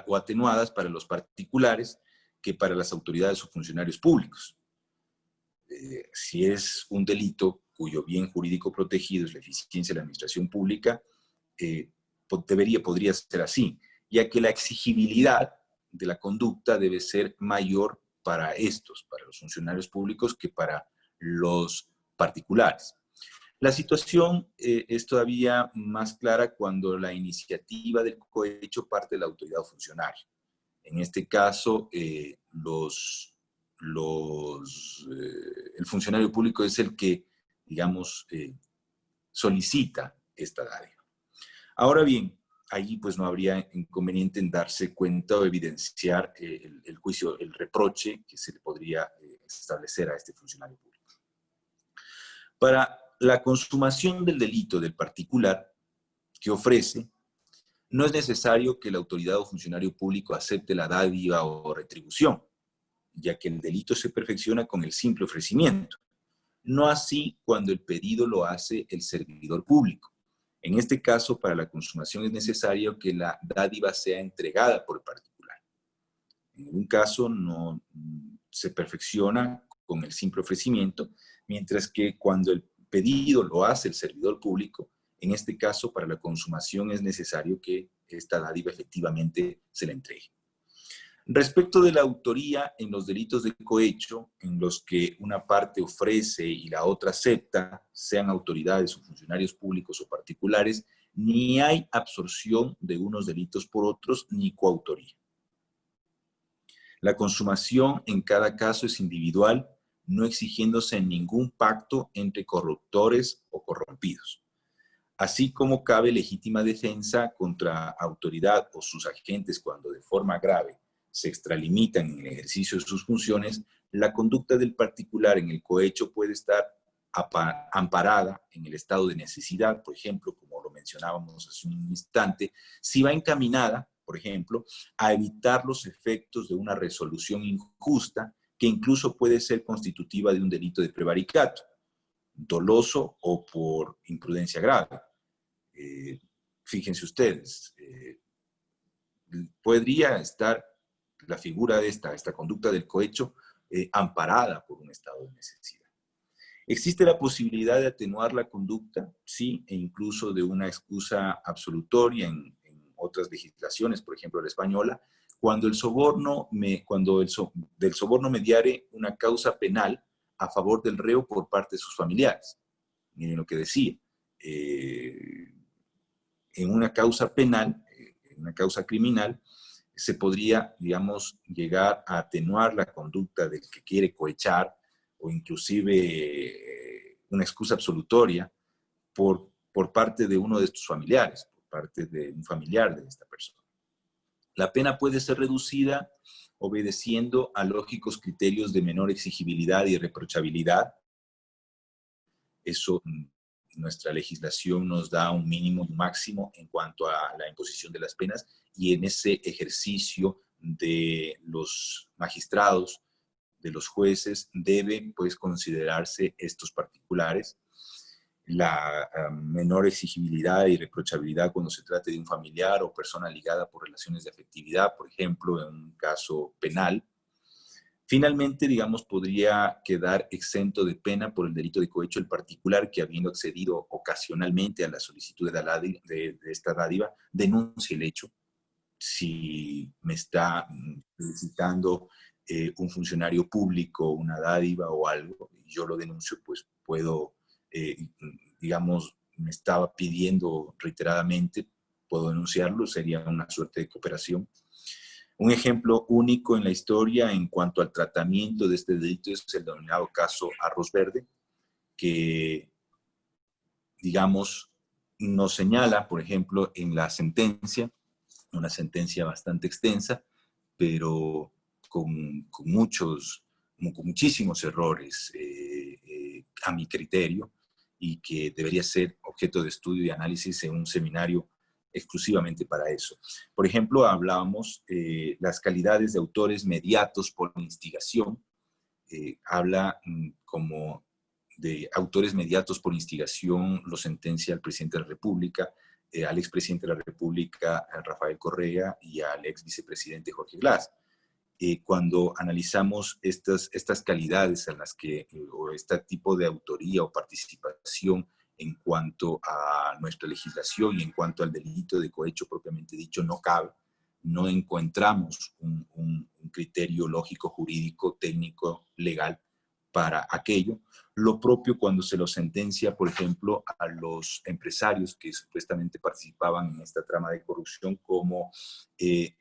o atenuadas para los particulares que para las autoridades o funcionarios públicos. Si es un delito cuyo bien jurídico protegido es la eficiencia de la administración pública, podría ser así, ya que la exigibilidad de la conducta debe ser mayor para los funcionarios públicos, que para los particulares. La situación es todavía más clara cuando la iniciativa del cohecho parte de la autoridad funcionaria. En este caso, el funcionario público es el que, digamos, solicita esta dádiva. Ahora bien, allí pues no habría inconveniente en darse cuenta o evidenciar el juicio, el reproche que se le podría establecer a este funcionario público. Para la consumación del delito del particular que ofrece, no es necesario que la autoridad o funcionario público acepte la dádiva o retribución, ya que el delito se perfecciona con el simple ofrecimiento. No así cuando el pedido lo hace el servidor público. En este caso, para la consumación es necesario que la dádiva sea entregada por el particular. En un caso no se perfecciona con el simple ofrecimiento, mientras que cuando el pedido lo hace el servidor público, en este caso, para la consumación es necesario que esta dádiva efectivamente se le entregue. Respecto de la autoría en los delitos de cohecho, en los que una parte ofrece y la otra acepta, sean autoridades o funcionarios públicos o particulares, ni hay absorción de unos delitos por otros, ni coautoría. La consumación en cada caso es individual, no exigiéndose ningún pacto entre corruptores o corrompidos. Así como cabe legítima defensa contra autoridad o sus agentes cuando de forma grave se extralimitan en el ejercicio de sus funciones, la conducta del particular en el cohecho puede estar amparada en el estado de necesidad, por ejemplo, como lo mencionábamos hace un instante, si va encaminada, por ejemplo, a evitar los efectos de una resolución injusta que incluso puede ser constitutiva de un delito de prevaricato, doloso o por imprudencia grave. Fíjense ustedes, podría estar la figura de esta conducta del cohecho amparada por un estado de necesidad. ¿Existe la posibilidad de atenuar la conducta? Sí, e incluso de una excusa absolutoria en otras legislaciones, por ejemplo la española, cuando del soborno mediare una causa penal a favor del reo por parte de sus familiares. Miren lo que decía. En una causa penal, en una causa criminal, se podría, digamos, llegar a atenuar la conducta del que quiere cohechar o inclusive una excusa absolutoria por parte de uno de estos familiares, por parte de un familiar de esta persona. La pena puede ser reducida obedeciendo a lógicos criterios de menor exigibilidad y reprochabilidad. Eso, nuestra legislación nos da un mínimo y un máximo en cuanto a la imposición de las penas, y en ese ejercicio de los magistrados, de los jueces, deben pues considerarse estos particulares. La menor exigibilidad y reprochabilidad cuando se trate de un familiar o persona ligada por relaciones de afectividad, por ejemplo, en un caso penal. Finalmente, digamos, podría quedar exento de pena por el delito de cohecho el particular que, habiendo accedido ocasionalmente a la solicitud de esta dádiva, denuncie el hecho. Si me está solicitando un funcionario público una dádiva o algo, y yo lo denuncio, pues puedo, digamos, me estaba pidiendo reiteradamente, puedo denunciarlo, sería una suerte de cooperación. Un ejemplo único en la historia en cuanto al tratamiento de este delito es el denominado caso Arroz Verde, que, digamos, nos señala, por ejemplo, en la sentencia, una sentencia bastante extensa, pero con muchísimos errores a mi criterio, y que debería ser objeto de estudio y análisis en un seminario exclusivamente para eso. Por ejemplo, hablábamos las calidades de autores mediatos por instigación. Habla como de autores mediatos por instigación, lo sentencia el presidente de la República, al expresidente de la República, Rafael Correa, y al ex vicepresidente Jorge Glass. Cuando analizamos estas calidades en las que, o este tipo de autoría o participación en cuanto a nuestra legislación y en cuanto al delito de cohecho propiamente dicho, no cabe, no encontramos un criterio lógico, jurídico, técnico, legal para aquello. Lo propio cuando se lo sentencia, por ejemplo, a los empresarios que supuestamente participaban en esta trama de corrupción como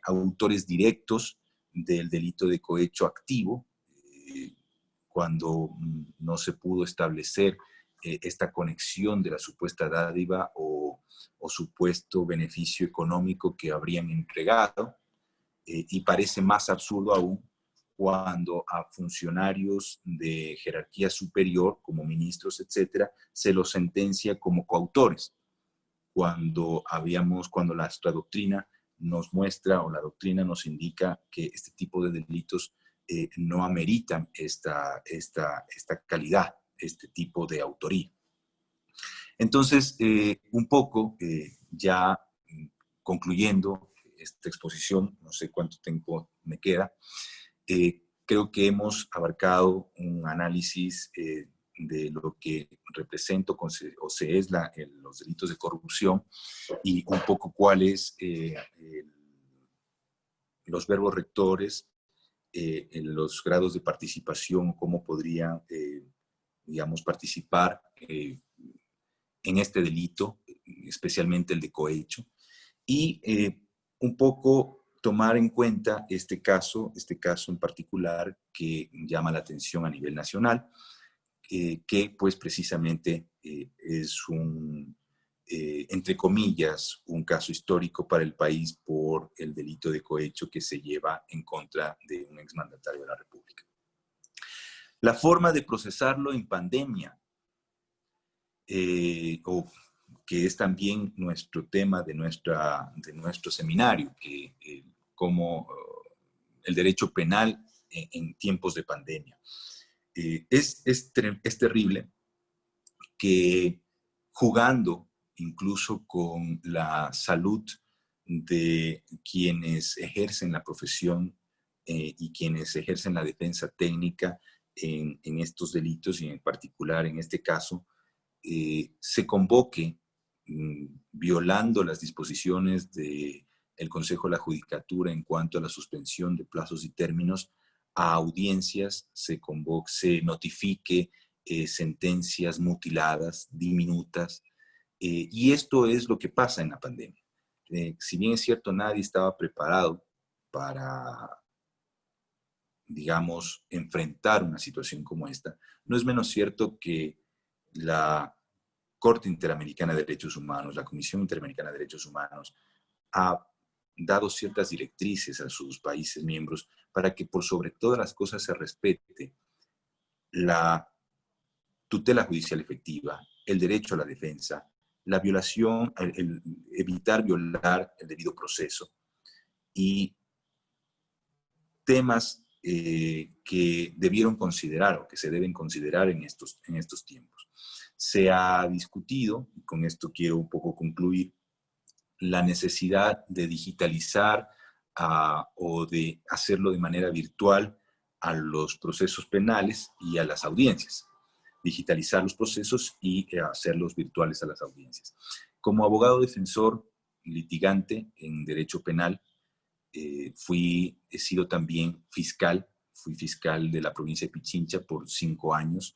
autores directos del delito de cohecho activo, cuando no se pudo establecer esta conexión de la supuesta dádiva o supuesto beneficio económico que habrían entregado, y parece más absurdo aún cuando a funcionarios de jerarquía superior, como ministros, etcétera, se los sentencia como coautores, cuando nuestra doctrina nos muestra, o la doctrina nos indica, que este tipo de delitos no ameritan esta calidad, este tipo de autoría. Entonces, un poco, ya concluyendo esta exposición, no sé cuánto tiempo me queda, creo que hemos abarcado un análisis de lo que representa o se es los delitos de corrupción, y un poco cuáles los verbos rectores, en los grados de participación, cómo podrían, digamos, participar en este delito, especialmente el de cohecho, y un poco tomar en cuenta este caso en particular que llama la atención a nivel nacional, que pues precisamente es entre comillas, un caso histórico para el país por el delito de cohecho que se lleva en contra de un exmandatario de la República. La forma de procesarlo en pandemia, o que es también nuestro tema de nuestro seminario, que como el derecho penal en tiempos de pandemia. Es terrible que jugando incluso con la salud de quienes ejercen la profesión y quienes ejercen la defensa técnica en estos delitos, y en particular en este caso, se convoque, violando las disposiciones del Consejo de la Judicatura en cuanto a la suspensión de plazos y términos, a audiencias, se notifique sentencias mutiladas, diminutas, y esto es lo que pasa en la pandemia. Si bien es cierto, nadie estaba preparado para, digamos, enfrentar una situación como esta, no es menos cierto que la Corte Interamericana de Derechos Humanos, la Comisión Interamericana de Derechos Humanos, ha dado ciertas directrices a sus países miembros para que por sobre todas las cosas se respete la tutela judicial efectiva, el derecho a la defensa, la violación, evitar violar el debido proceso y temas que debieron considerar o que se deben considerar en estos tiempos. Se ha discutido, y con esto quiero un poco concluir, la necesidad de digitalizar o de hacerlo de manera virtual a los procesos penales y a las audiencias. Digitalizar los procesos y hacerlos virtuales a las audiencias. Como abogado defensor litigante en derecho penal, he sido también fiscal, fui fiscal de la provincia de Pichincha por 5 años,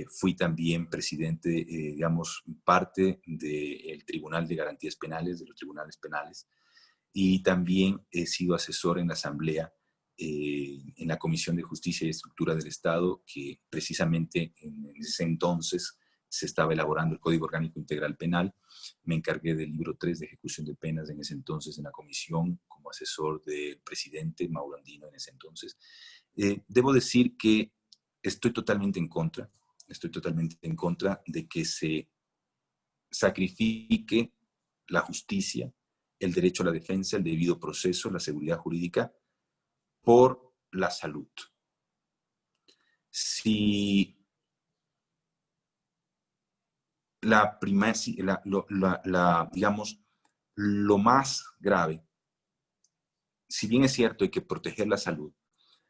fui también presidente, digamos, parte del Tribunal de Garantías Penales, de los tribunales penales, y también he sido asesor en la Asamblea, en la Comisión de Justicia y Estructura del Estado, que precisamente en ese entonces se estaba elaborando el Código Orgánico Integral Penal. Me encargué del libro 3 de ejecución de penas en ese entonces en la comisión, como asesor del presidente Mauro Andino en ese entonces. Debo decir que estoy totalmente en contra de que se sacrifique la justicia, el derecho a la defensa, el debido proceso, la seguridad jurídica, por la salud. Si digamos, lo más grave, si bien es cierto hay que proteger la salud,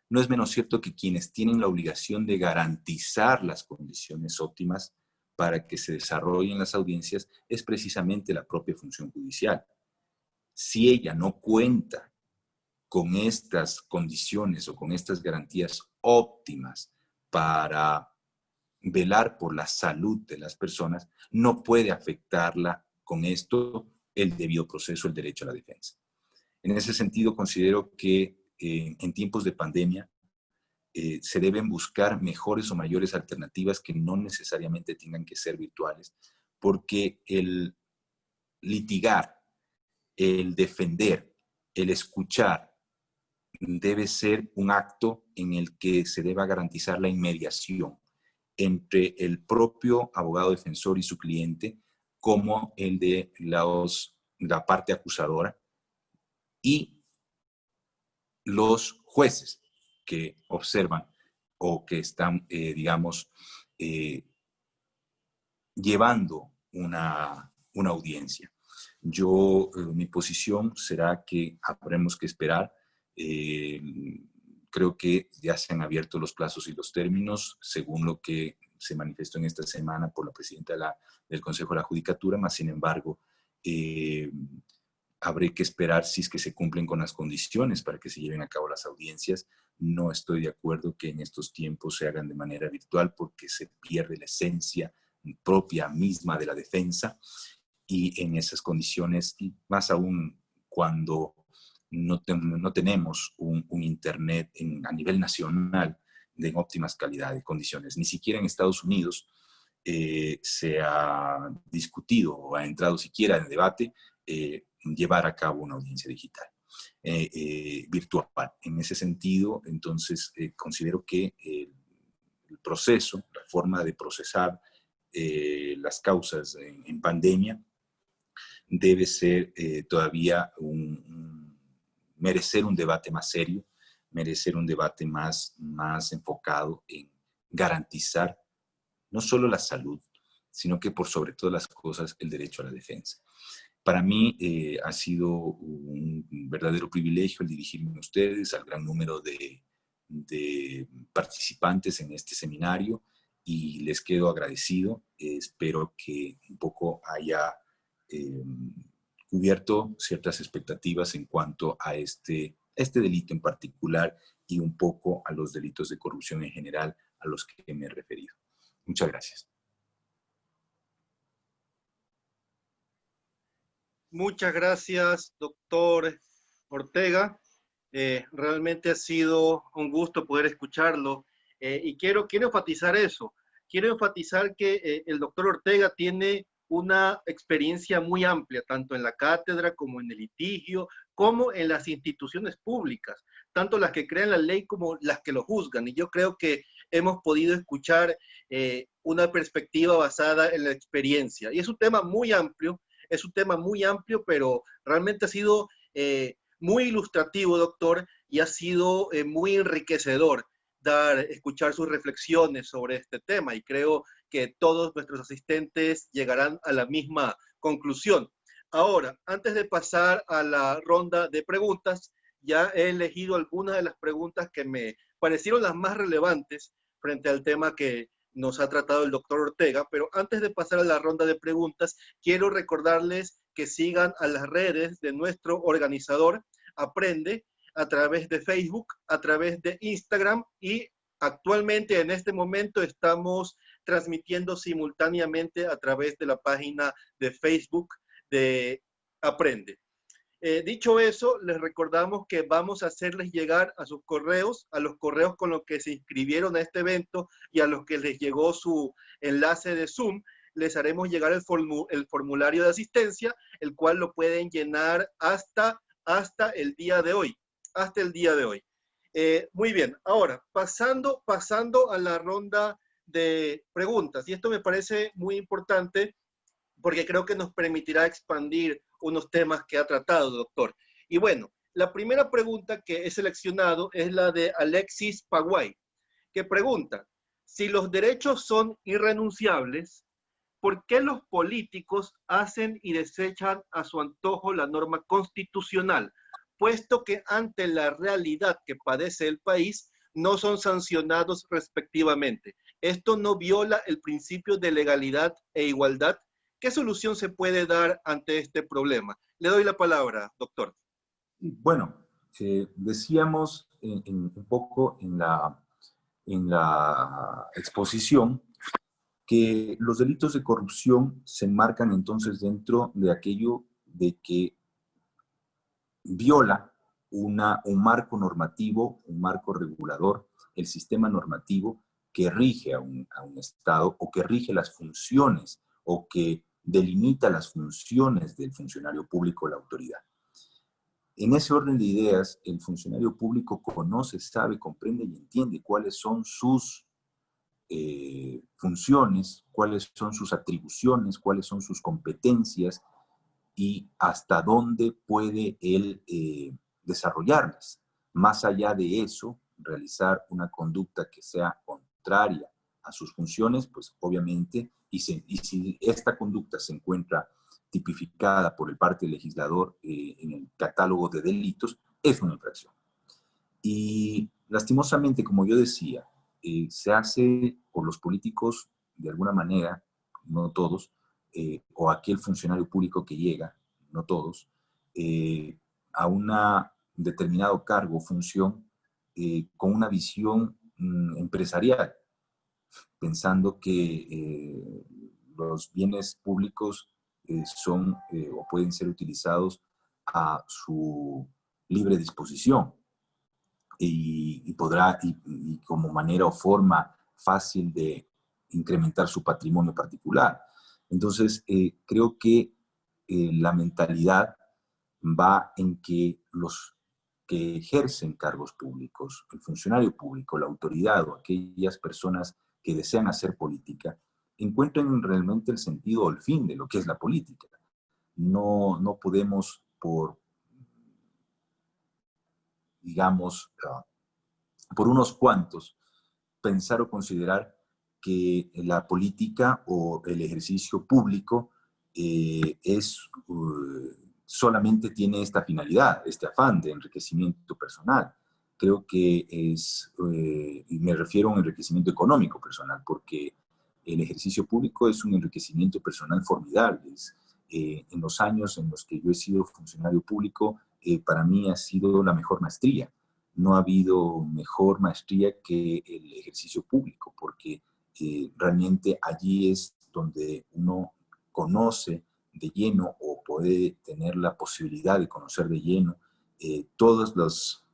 no es menos cierto que quienes tienen la obligación de garantizar las condiciones óptimas para que se desarrollen las audiencias es precisamente la propia función judicial. Si ella no cuenta con estas condiciones o con estas garantías óptimas para velar por la salud de las personas, no puede afectarla con esto el debido proceso, el derecho a la defensa. En ese sentido, considero que en tiempos de pandemia se deben buscar mejores o mayores alternativas que no necesariamente tengan que ser virtuales, porque el litigar, el defender, el escuchar, debe ser un acto en el que se deba garantizar la inmediación entre el propio abogado defensor y su cliente, como el de la parte acusadora y los jueces que observan o que están, digamos, llevando una audiencia. Mi posición será que habremos que esperar. Creo que ya se han abierto los plazos y los términos, según lo que se manifestó en esta semana por la presidenta del Consejo de la Judicatura, mas sin embargo, habrá que esperar si es que se cumplen con las condiciones para que se lleven a cabo las audiencias. No estoy de acuerdo que en estos tiempos se hagan de manera virtual porque se pierde la esencia propia misma de la defensa, y en esas condiciones, y más aún cuando no tenemos un internet a nivel nacional de óptimas calidades, condiciones. Ni siquiera en Estados Unidos se ha discutido o ha entrado siquiera en debate, llevar a cabo una audiencia digital, virtual. En ese sentido, entonces, considero que el proceso, la forma de procesar las causas en pandemia, debe ser todavía merecer un debate más serio, merecer un debate más enfocado en garantizar no solo la salud, sino que por sobre todas las cosas el derecho a la defensa. Para mí ha sido un verdadero privilegio el dirigirme a ustedes, al gran número de participantes en este seminario, y les quedo agradecido. Espero que un poco haya cubierto ciertas expectativas en cuanto a este delito en particular y un poco a los delitos de corrupción en general a los que me he referido. Muchas gracias. Muchas gracias, doctor Ortega. Realmente ha sido un gusto poder escucharlo. Y quiero enfatizar eso. Quiero enfatizar que el doctor Ortega tiene una experiencia muy amplia, tanto en la cátedra como en el litigio, como en las instituciones públicas, tanto las que crean la ley como las que lo juzgan. Y yo creo que hemos podido escuchar una perspectiva basada en la experiencia. Y es un tema muy amplio, pero realmente ha sido muy ilustrativo, doctor, y ha sido muy enriquecedor escuchar sus reflexiones sobre este tema, y creo que todos nuestros asistentes llegarán a la misma conclusión. Ahora, antes de pasar a la ronda de preguntas, ya he elegido algunas de las preguntas que me parecieron las más relevantes frente al tema que nos ha tratado el doctor Ortega, pero antes de pasar a la ronda de preguntas, quiero recordarles que sigan a las redes de nuestro organizador Aprende, a través de Facebook, a través de Instagram, y actualmente en este momento estamos transmitiendo simultáneamente a través de la página de Facebook de Aprende. Dicho eso, les recordamos que vamos a hacerles llegar a sus correos, a los correos con los que se inscribieron a este evento y a los que les llegó su enlace de Zoom, les haremos llegar el formulario de asistencia, el cual lo pueden llenar hasta el día de hoy. Hasta el día de hoy. Muy bien, ahora, pasando a la ronda de preguntas, y esto me parece muy importante porque creo que nos permitirá expandir unos temas que ha tratado, doctor. Y bueno, la primera pregunta que he seleccionado es la de Alexis Paguay, que pregunta: si los derechos son irrenunciables, ¿por qué los políticos hacen y desechan a su antojo la norma constitucional, puesto que ante la realidad que padece el país no son sancionados respectivamente? ¿Esto no viola el principio de legalidad e igualdad? ¿Qué solución se puede dar ante este problema? Le doy la palabra, doctor. Bueno, decíamos un poco en la exposición que los delitos de corrupción se enmarcan entonces dentro de aquello de que viola un marco normativo, un marco regulador, el sistema normativo que rige a un Estado, o que rige las funciones, o que delimita las funciones del funcionario público o la autoridad. En ese orden de ideas, el funcionario público conoce, sabe, comprende y entiende cuáles son sus funciones, cuáles son sus atribuciones, cuáles son sus competencias y hasta dónde puede él desarrollarlas. Más allá de eso, realizar una conducta que sea contraria a sus funciones, pues obviamente, y si esta conducta se encuentra tipificada por el parte del legislador en el catálogo de delitos, es una infracción. Y lastimosamente, como yo decía, se hace por los políticos de alguna manera, no todos, o aquel funcionario público que llega, no todos, a un determinado cargo o función con una visión empresarial, pensando que los bienes públicos son o pueden ser utilizados a su libre disposición y como manera o forma fácil de incrementar su patrimonio particular. Entonces, creo que la mentalidad va en que los que ejercen cargos públicos, el funcionario público, la autoridad o aquellas personas que desean hacer política, encuentren realmente el sentido o el fin de lo que es la política. No podemos digamos, por unos cuantos, pensar o considerar que la política o el ejercicio público solamente tiene esta finalidad, este afán de enriquecimiento personal. Creo que y me refiero a un enriquecimiento económico personal, porque el ejercicio público es un enriquecimiento personal formidable. En los años en los que yo he sido funcionario público, para mí ha sido la mejor maestría. No ha habido mejor maestría que el ejercicio público, porque realmente allí es donde uno conoce de lleno o puede tener la posibilidad de conocer de lleno todas las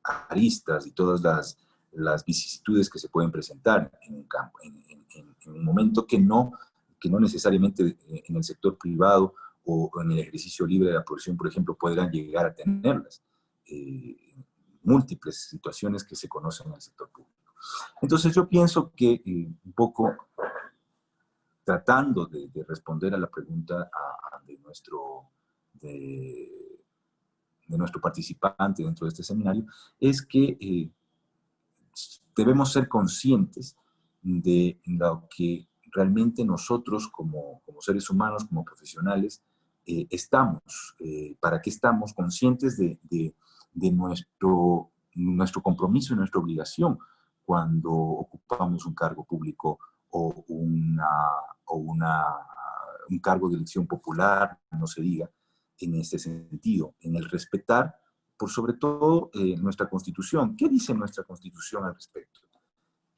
aristas y todas las vicisitudes que se pueden presentar en un campo, en un momento que no necesariamente en el sector privado o en el ejercicio libre de la profesión, por ejemplo, podrán llegar a tenerlas. Múltiples situaciones que se conocen en el sector público. Entonces yo pienso que un poco tratando de responder a la pregunta de nuestro participante dentro de este seminario, es que debemos ser conscientes de lo que realmente nosotros como seres humanos, como profesionales, estamos, para qué estamos, conscientes de nuestro compromiso y nuestra obligación cuando ocupamos un cargo público o un cargo de elección popular, no se diga, en este sentido, en el respetar, por sobre todo, nuestra Constitución. ¿Qué dice nuestra Constitución al respecto?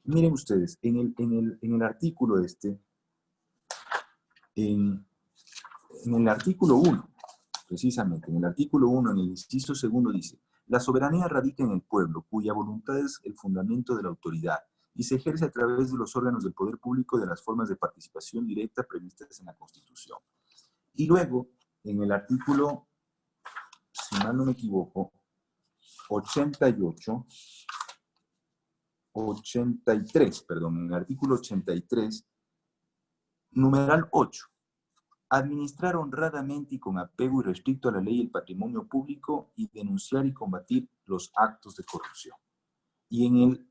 Miren ustedes, en el artículo en el artículo 1, precisamente, en el artículo 1, en el inciso segundo dice: la soberanía radica en el pueblo, cuya voluntad es el fundamento de la autoridad, y se ejerce a través de los órganos del poder público de las formas de participación directa previstas en la Constitución. Y luego, en el artículo, si mal no me equivoco, 83, perdón, en el artículo 83, numeral 8, administrar honradamente y con apego irrestricto a la ley el patrimonio público y denunciar y combatir los actos de corrupción. Y en el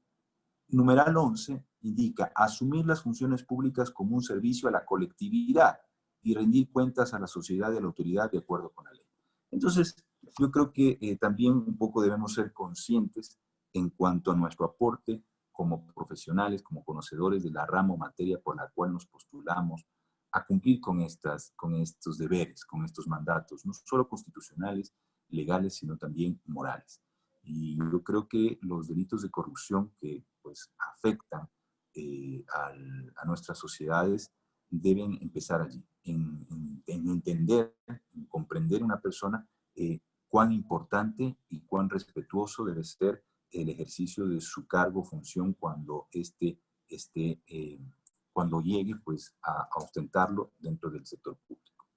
numeral 11 indica asumir las funciones públicas como un servicio a la colectividad y rendir cuentas a la sociedad y a la autoridad de acuerdo con la ley. Entonces, yo creo que también un poco debemos ser conscientes en cuanto a nuestro aporte como profesionales, como conocedores de la rama o materia por la cual nos postulamos a cumplir con estos deberes, con estos mandatos, no solo constitucionales, legales, sino también morales. Y yo creo que los delitos de corrupción que pues afectan a nuestras sociedades deben empezar allí, en entender, en comprender una persona cuán importante y cuán respetuoso debe ser el ejercicio de su cargo o función cuando cuando llegue pues, a ostentarlo dentro del sector público.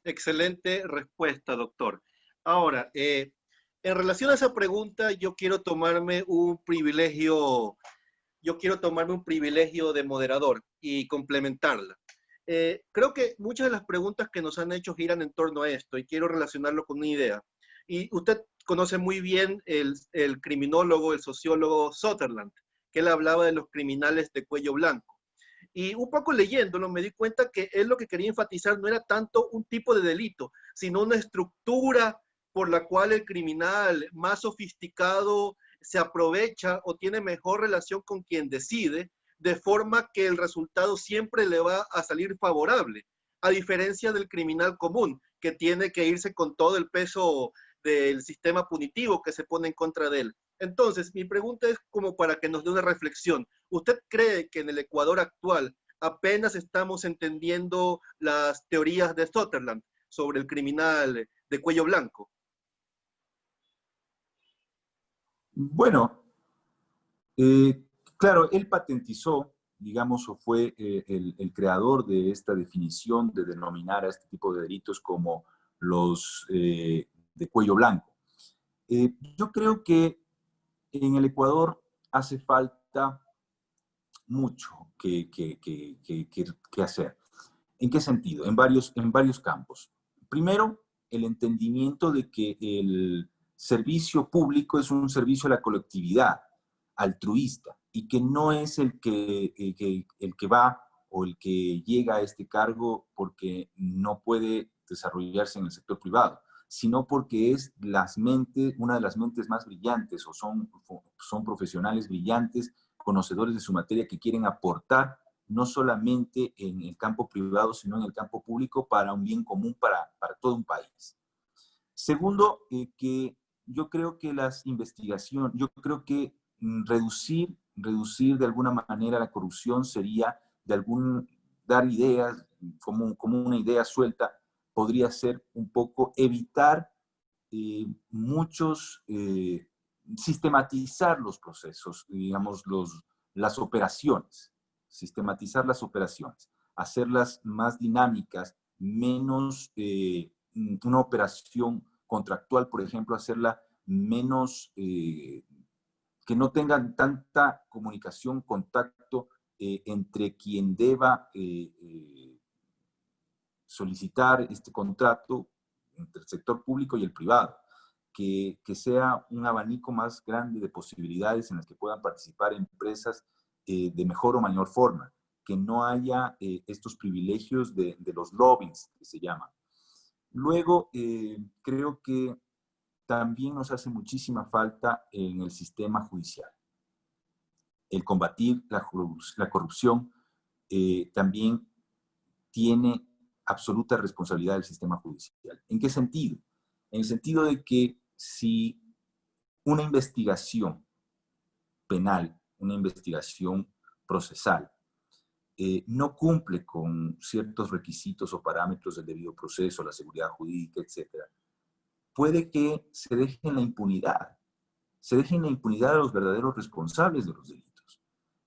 Excelente respuesta, doctor. Ahora, en relación a esa pregunta, yo quiero tomarme un privilegio de moderador y complementarla. Creo que muchas de las preguntas que nos han hecho giran en torno a esto y quiero relacionarlo con una idea. Y usted conoce muy bien el criminólogo, el sociólogo Sutherland, que él hablaba de los criminales de cuello blanco. Y un poco leyéndolo me di cuenta que él lo que quería enfatizar no era tanto un tipo de delito, sino una estructura por la cual el criminal más sofisticado se aprovecha o tiene mejor relación con quien decide, de forma que el resultado siempre le va a salir favorable, a diferencia del criminal común, que tiene que irse con todo el peso del sistema punitivo que se pone en contra de él. Entonces, mi pregunta es como para que nos dé una reflexión. ¿Usted cree que en el Ecuador actual apenas estamos entendiendo las teorías de Sutherland sobre el criminal de cuello blanco? Bueno, Claro, él patentizó, digamos, o fue el creador de esta definición de denominar a este tipo de delitos como los de cuello blanco. Yo creo que en el Ecuador hace falta mucho que hacer. ¿En qué sentido? En varios campos. Primero, el entendimiento de que el servicio público es un servicio a la colectividad, altruista, y que no es el que va o el que llega a este cargo porque no puede desarrollarse en el sector privado, sino porque es una de las mentes más brillantes o son profesionales brillantes, conocedores de su materia que quieren aportar no solamente en el campo privado, sino en el campo público para un bien común para todo un país. Segundo, que yo creo que yo creo que reducir de alguna manera la corrupción sería dar ideas, como una idea suelta, podría ser un poco evitar sistematizar los procesos, digamos, las operaciones, sistematizar las operaciones, hacerlas más dinámicas, menos una operación contractual, por ejemplo, hacerla menos, que no tengan tanta comunicación, contacto entre quien deba solicitar este contrato entre el sector público y el privado, que sea un abanico más grande de posibilidades en las que puedan participar empresas de mejor o mayor forma, que no haya estos privilegios de los lobbies, que se llaman. Luego, creo que también nos hace muchísima falta en el sistema judicial. El combatir la corrupción también tiene absoluta responsabilidad del sistema judicial. ¿En qué sentido? En el sentido de que si una investigación penal, una investigación procesal, no cumple con ciertos requisitos o parámetros del debido proceso, la seguridad jurídica, etc., puede que se deje en la impunidad. Se deje en la impunidad a los verdaderos responsables de los delitos.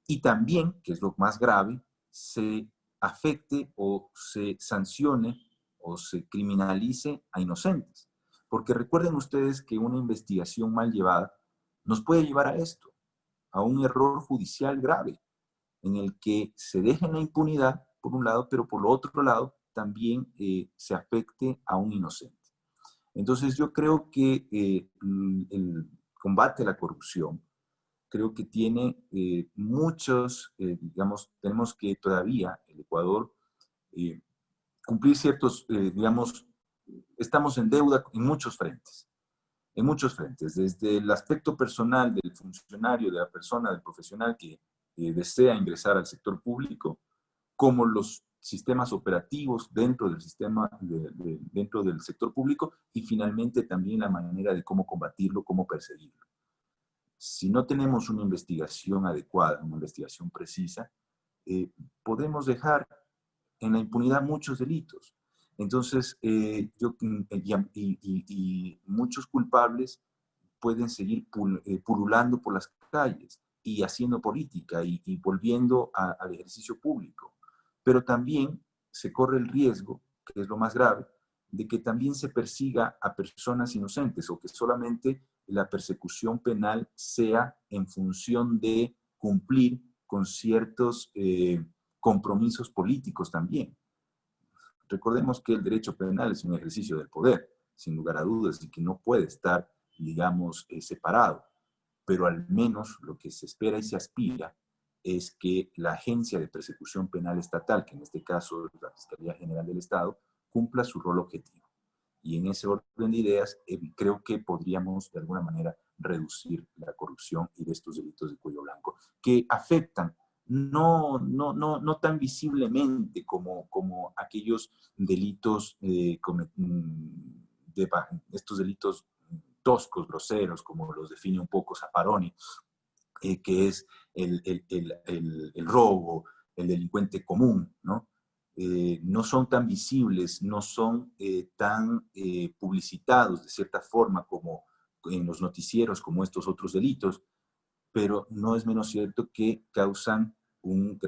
Y también, que es lo más grave, se afecte o se sancione o se criminalice a inocentes. Porque recuerden ustedes que una investigación mal llevada nos puede llevar a esto, a un error judicial grave, en el que se deje en la impunidad, por un lado, pero por otro lado, también se afecte a un inocente. Entonces yo creo que el combate a la corrupción, creo que tiene digamos, tenemos que todavía, el Ecuador, cumplir ciertos, digamos, estamos en deuda en muchos frentes, desde el aspecto personal del funcionario, de la persona, del profesional que desea ingresar al sector público, como los sistemas operativos dentro del sistema, dentro del sector público, y finalmente también la manera de cómo combatirlo, cómo perseguirlo. Si no tenemos una investigación adecuada, una investigación precisa, podemos dejar en la impunidad muchos delitos. Entonces, y muchos culpables pueden seguir pululando por las calles y haciendo política y volviendo al ejercicio público. Pero también se corre el riesgo, que es lo más grave, de que también se persiga a personas inocentes o que solamente la persecución penal sea en función de cumplir con ciertos compromisos políticos también. Recordemos que el derecho penal es un ejercicio del poder, sin lugar a dudas, y que no puede estar, digamos, separado. Pero al menos lo que se espera y se aspira es que la Agencia de Persecución Penal Estatal, que en este caso es la Fiscalía General del Estado, cumpla su rol objetivo. Y en ese orden de ideas, creo que podríamos de alguna manera reducir la corrupción y de estos delitos de cuello blanco, que afectan no tan visiblemente como aquellos delitos, estos delitos toscos, groseros, como los define un poco Zaffaroni, que es el robo, el delincuente común, ¿no? No son tan visibles, no son tan publicitados de cierta forma como en los noticieros, como estos otros delitos, pero no es menos cierto que causan un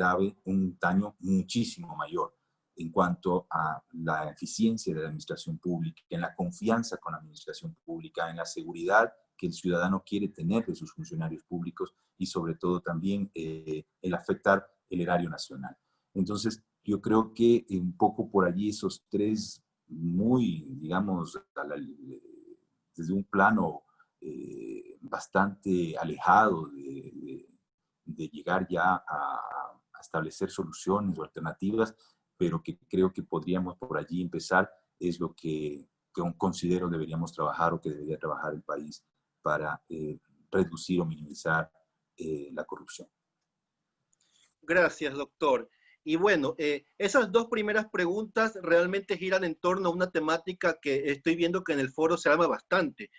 daño muchísimo mayor en cuanto a la eficiencia de la administración pública, en la confianza con la administración pública, en la seguridad que el ciudadano quiere tener de sus funcionarios públicos y sobre todo también el afectar el erario nacional. Entonces, yo creo que un poco por allí esos tres muy, digamos, desde un plano bastante alejado de llegar ya a establecer soluciones o alternativas, pero que creo que podríamos por allí empezar, es lo que considero deberíamos trabajar o que debería trabajar el país para reducir o minimizar la corrupción. Gracias, doctor. Y bueno, esas dos primeras preguntas realmente giran en torno a una temática que estoy viendo que en el foro se llama bastante.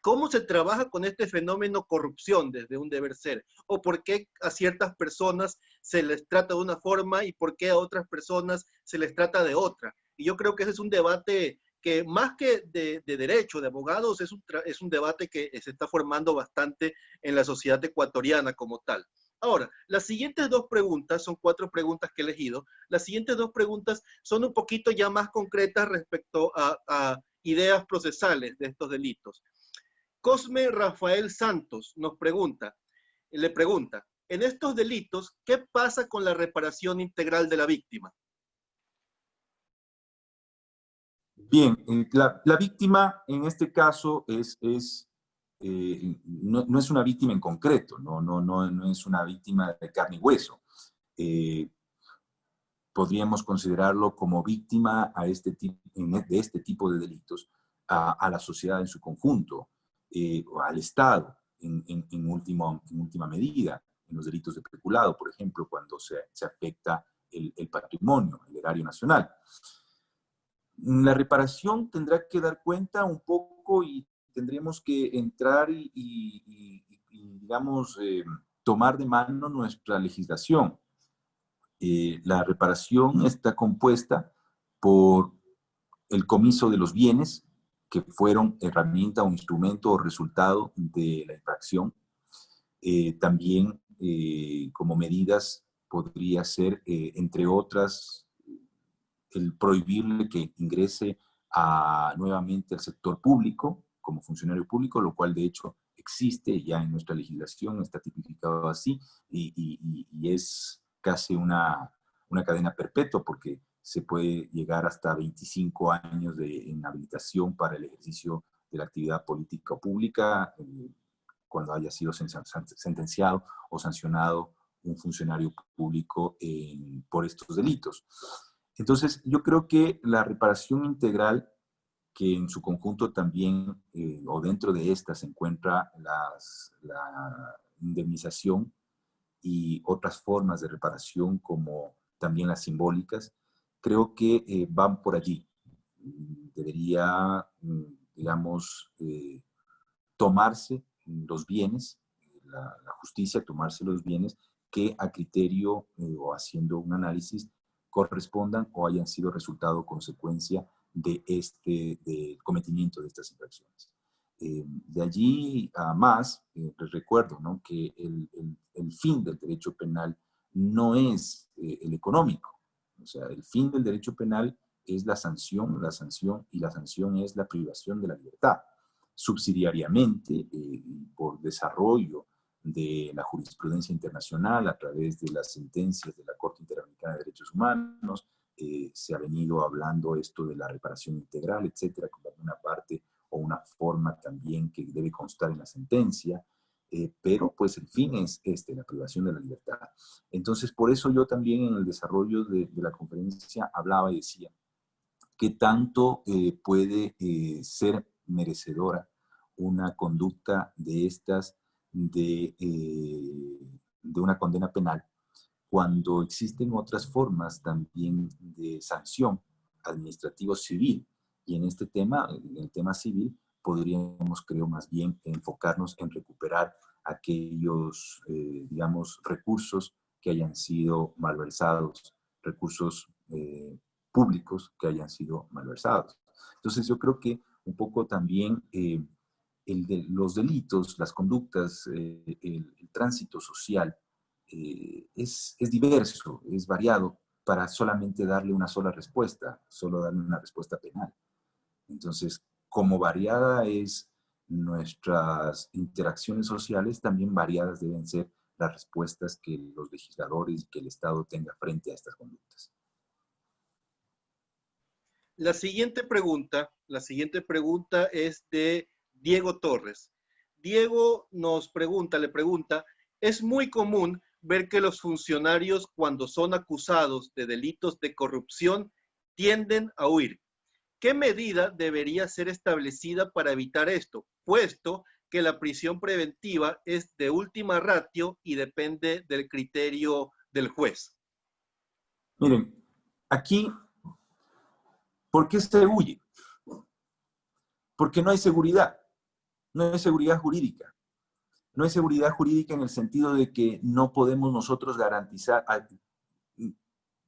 ¿Cómo se trabaja con este fenómeno corrupción desde un deber ser? ¿O por qué a ciertas personas se les trata de una forma y por qué a otras personas se les trata de otra? Y yo creo que ese es un debate que más que de derecho, de abogados, es un debate que se está formando bastante en la sociedad ecuatoriana como tal. Ahora, las siguientes dos preguntas, son 4 preguntas que he elegido, las siguientes 2 preguntas son un poquito ya más concretas respecto a ideas procesales de estos delitos. Cosme Rafael Santos le pregunta, en estos delitos, ¿qué pasa con la reparación integral de la víctima? Bien, la víctima en este caso no es una víctima en concreto, no es una víctima de carne y hueso. Podríamos considerarlo como víctima de este tipo de delitos a la sociedad en su conjunto, o al Estado en última medida, en los delitos de peculado, por ejemplo, cuando se afecta el patrimonio, el erario nacional. La reparación tendrá que dar cuenta un poco y tendríamos que entrar digamos, tomar de mano nuestra legislación. La reparación está compuesta por el comiso de los bienes que fueron herramienta o instrumento o resultado de la infracción. También como medidas podría ser, entre otras, el prohibirle que ingrese nuevamente al sector público como funcionario público, lo cual de hecho existe ya en nuestra legislación, está tipificado así y es casi una cadena perpetua porque se puede llegar hasta 25 años de inhabilitación para el ejercicio de la actividad política o pública cuando haya sido sentenciado o sancionado un funcionario público por estos delitos. Entonces, yo creo que la reparación integral, que en su conjunto también, o dentro de esta, se encuentra la indemnización y otras formas de reparación, como también las simbólicas, creo que van por allí. Debería, digamos, tomarse los bienes, la justicia tomarse los bienes que a criterio o haciendo un análisis correspondan o hayan sido resultado o consecuencia del cometimiento de estas infracciones. De allí a más, les recuerdo, ¿no?, que el fin del derecho penal no es el económico. O sea, el fin del derecho penal es la sanción y la sanción es la privación de la libertad. Subsidiariamente, por desarrollo de la jurisprudencia internacional a través de las sentencias de la Corte Interamericana de Derechos Humanos, se ha venido hablando esto de la reparación integral, etcétera, como una parte o una forma también que debe constar en la sentencia, pero pues el fin es la privación de la libertad. Entonces, por eso yo también en el desarrollo de la conferencia hablaba y decía, ¿qué tanto puede ser merecedora una conducta de estas de una condena penal cuando existen otras formas también de sanción administrativo civil? Y en este tema, en el tema civil, podríamos, creo, más bien enfocarnos en recuperar aquellos, digamos, recursos que hayan sido malversados, recursos públicos que hayan sido malversados. Entonces yo creo que un poco también los delitos, las conductas, el tránsito social es diverso, es variado para solamente darle una sola respuesta, solo darle una respuesta penal. Entonces, como variada es nuestras interacciones sociales, también variadas deben ser las respuestas que los legisladores y que el Estado tenga frente a estas conductas. La siguiente pregunta es de Diego Torres. Diego le pregunta, es muy común ver que los funcionarios cuando son acusados de delitos de corrupción tienden a huir. ¿Qué medida debería ser establecida para evitar esto? Puesto que la prisión preventiva es de última ratio y depende del criterio del juez. Miren, aquí, ¿por qué se huye? Porque no hay seguridad, no hay seguridad jurídica. No hay seguridad jurídica en el sentido de que no podemos nosotros garantizar,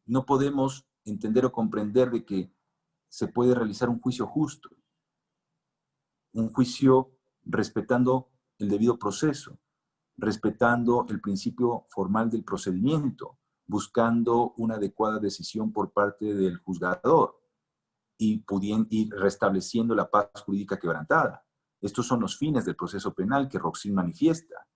no podemos entender o comprender de que se puede realizar un juicio justo, un juicio respetando el debido proceso, respetando el principio formal del procedimiento, buscando una adecuada decisión por parte del juzgador y restableciendo la paz jurídica quebrantada. Estos son los fines del proceso penal que Roxin manifiesta.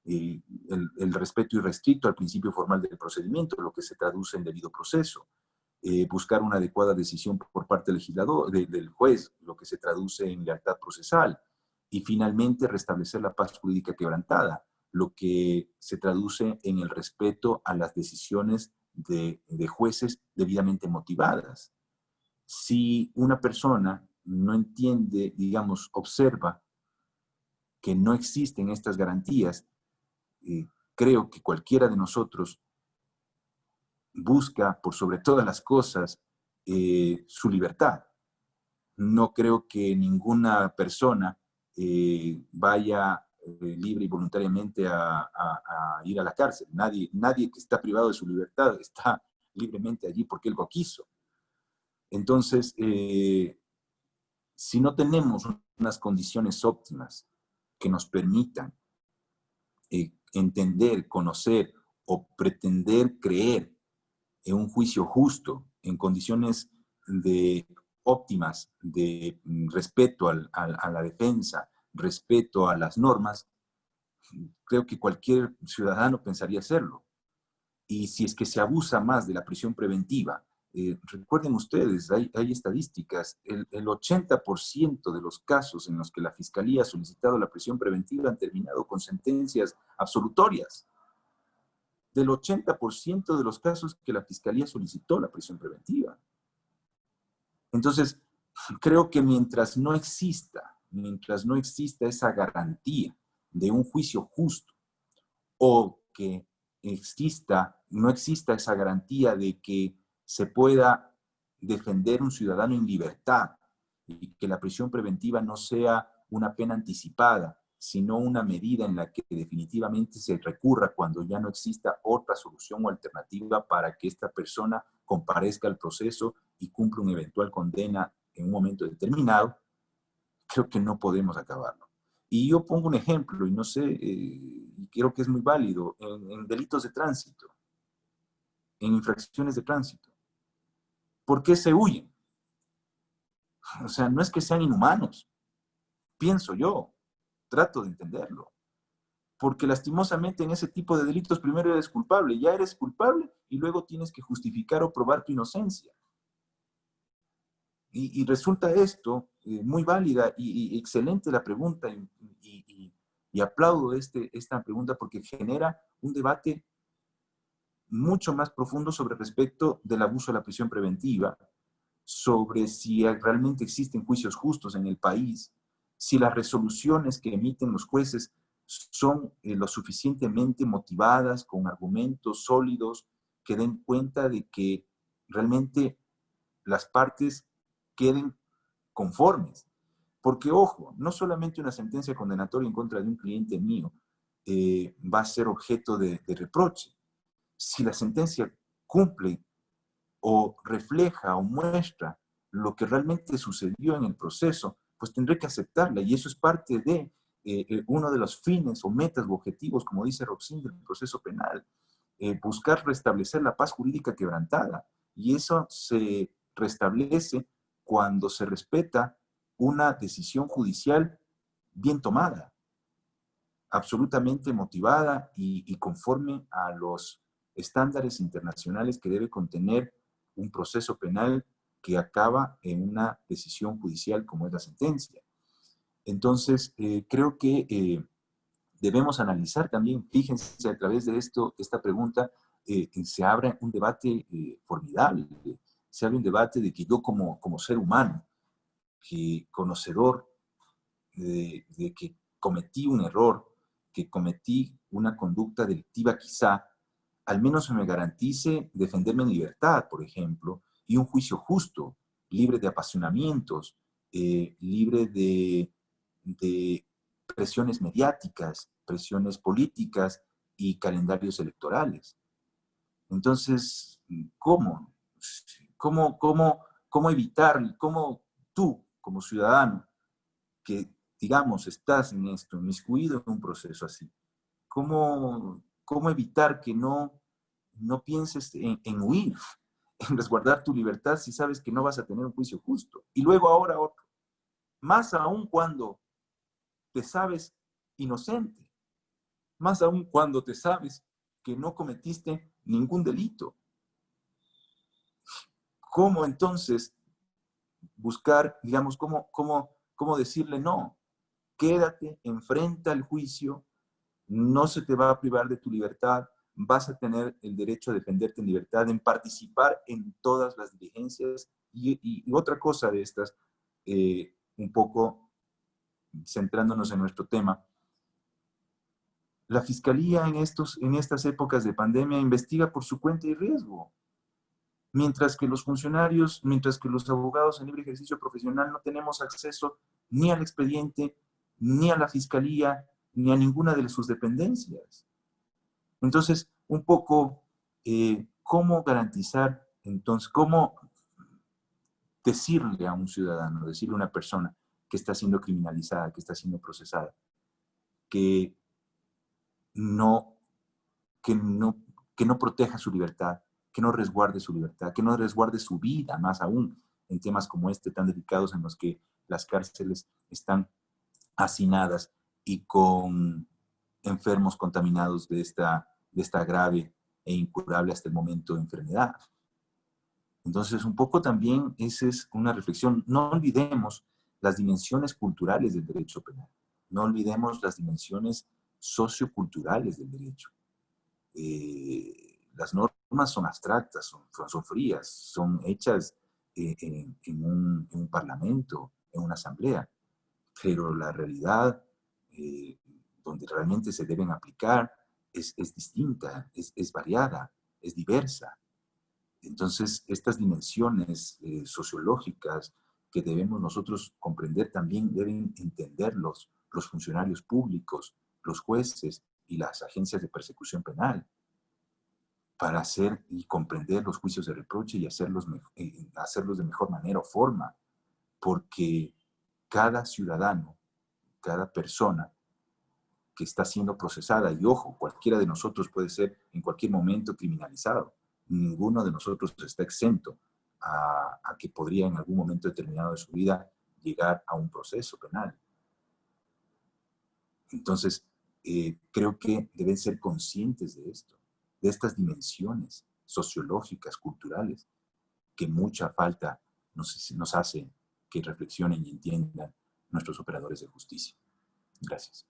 El respeto irrestricto al principio formal del procedimiento, lo que se traduce en debido proceso. Buscar una adecuada decisión por parte del legislador, del juez, lo que se traduce en lealtad procesal. Y finalmente restablecer la paz jurídica quebrantada, lo que se traduce en el respeto a las decisiones de jueces debidamente motivadas. Si una persona no entiende, digamos, observa que no existen estas garantías, creo que cualquiera de nosotros busca, por sobre todas las cosas, su libertad. No creo que ninguna persona vaya libre y voluntariamente a ir a la cárcel. Nadie que está privado de su libertad está libremente allí porque él lo quiso. Entonces, si no tenemos unas condiciones óptimas que nos permitan entender, conocer o pretender creer en un juicio justo, en condiciones óptimas de respeto a la defensa, respeto a las normas, creo que cualquier ciudadano pensaría hacerlo. Y si es que se abusa más de la prisión preventiva, recuerden ustedes, hay estadísticas, el 80% de los casos en los que la Fiscalía ha solicitado la prisión preventiva han terminado con sentencias absolutorias. Del 80% de los casos que la Fiscalía solicitó la prisión preventiva. Entonces, creo que mientras no exista esa garantía de un juicio justo, o que no exista esa garantía de que se pueda defender un ciudadano en libertad y que la prisión preventiva no sea una pena anticipada, sino una medida en la que definitivamente se recurra cuando ya no exista otra solución o alternativa para que esta persona comparezca al proceso y cumpla una eventual condena en un momento determinado, creo que no podemos acabarlo. Y yo pongo un ejemplo, y no sé, y creo que es muy válido, en delitos de tránsito, en infracciones de tránsito. ¿Por qué se huyen? O sea, no es que sean inhumanos, pienso yo, trato de entenderlo. Porque lastimosamente en ese tipo de delitos primero eres culpable, ya eres culpable y luego tienes que justificar o probar tu inocencia. Y resulta esto muy válida y excelente la pregunta y aplaudo esta pregunta porque genera un debate mucho más profundo sobre respecto del abuso de la prisión preventiva, sobre si realmente existen juicios justos en el país, si las resoluciones que emiten los jueces son lo suficientemente motivadas, con argumentos sólidos, que den cuenta de que realmente las partes queden conformes. Porque, ojo, no solamente una sentencia condenatoria en contra de un cliente mío va a ser objeto de reproche. Si la sentencia cumple o refleja o muestra lo que realmente sucedió en el proceso, pues tendré que aceptarla, y eso es parte de uno de los fines o metas o objetivos, como dice Roxin, del proceso penal, buscar restablecer la paz jurídica quebrantada, y eso se restablece cuando se respeta una decisión judicial bien tomada, absolutamente motivada y conforme a los estándares internacionales que debe contener un proceso penal que acaba en una decisión judicial como es la sentencia. Entonces, creo que debemos analizar también, fíjense, a través de esta pregunta, se abre un debate formidable. Se abre un debate de que yo como ser humano, que conocedor de que cometí un error, que cometí una conducta delictiva quizá, al menos se me garantice defenderme en libertad, por ejemplo, y un juicio justo, libre de apasionamientos, libre de presiones mediáticas, presiones políticas y calendarios electorales. Entonces, ¿cómo? ¿Cómo evitar, cómo tú, como ciudadano, que, digamos, estás en esto, inmiscuido en un proceso así, cómo evitar que no pienses en huir, en resguardar tu libertad si sabes que no vas a tener un juicio justo? Y luego ahora otro, más aún cuando te sabes inocente, más aún cuando te sabes que no cometiste ningún delito. ¿Cómo entonces buscar, digamos, cómo decirle no? Quédate, enfrenta el juicio, no se te va a privar de tu libertad, vas a tener el derecho a defenderte en libertad, en participar en todas las diligencias. Y otra cosa de estas, un poco centrándonos en nuestro tema, la Fiscalía en estas épocas de pandemia investiga por su cuenta y riesgo, mientras que los funcionarios, mientras que los abogados en libre ejercicio profesional no tenemos acceso ni al expediente, ni a la Fiscalía, ni a ninguna de sus dependencias. Entonces, un poco, ¿cómo garantizar, entonces, cómo decirle a un ciudadano, decirle a una persona que está siendo criminalizada, que está siendo procesada, que no proteja su libertad, que no resguarde su libertad, que no resguarde su vida, más aún en temas como este tan delicados en los que las cárceles están hacinadas y con enfermos contaminados de esta grave e incurable hasta el momento enfermedad? Entonces, un poco también esa es una reflexión. No olvidemos las dimensiones culturales del derecho penal. No olvidemos las dimensiones socioculturales del derecho. Las normas son abstractas, son frías, son hechas en un parlamento, en una asamblea, pero la realidad donde realmente se deben aplicar es distinta, es variada, es diversa. Entonces, estas dimensiones sociológicas que debemos nosotros comprender también deben entenderlos los funcionarios públicos, los jueces y las agencias de persecución penal, para hacer y comprender los juicios de reproche y hacerlos de mejor manera o forma, porque cada ciudadano, cada persona que está siendo procesada, y ojo, cualquiera de nosotros puede ser en cualquier momento criminalizado, ninguno de nosotros está exento a que podría en algún momento determinado de su vida llegar a un proceso penal. Entonces, creo que deben ser conscientes de esto, de estas dimensiones sociológicas, culturales, que mucha falta nos hace que reflexionen y entiendan nuestros operadores de justicia. Gracias.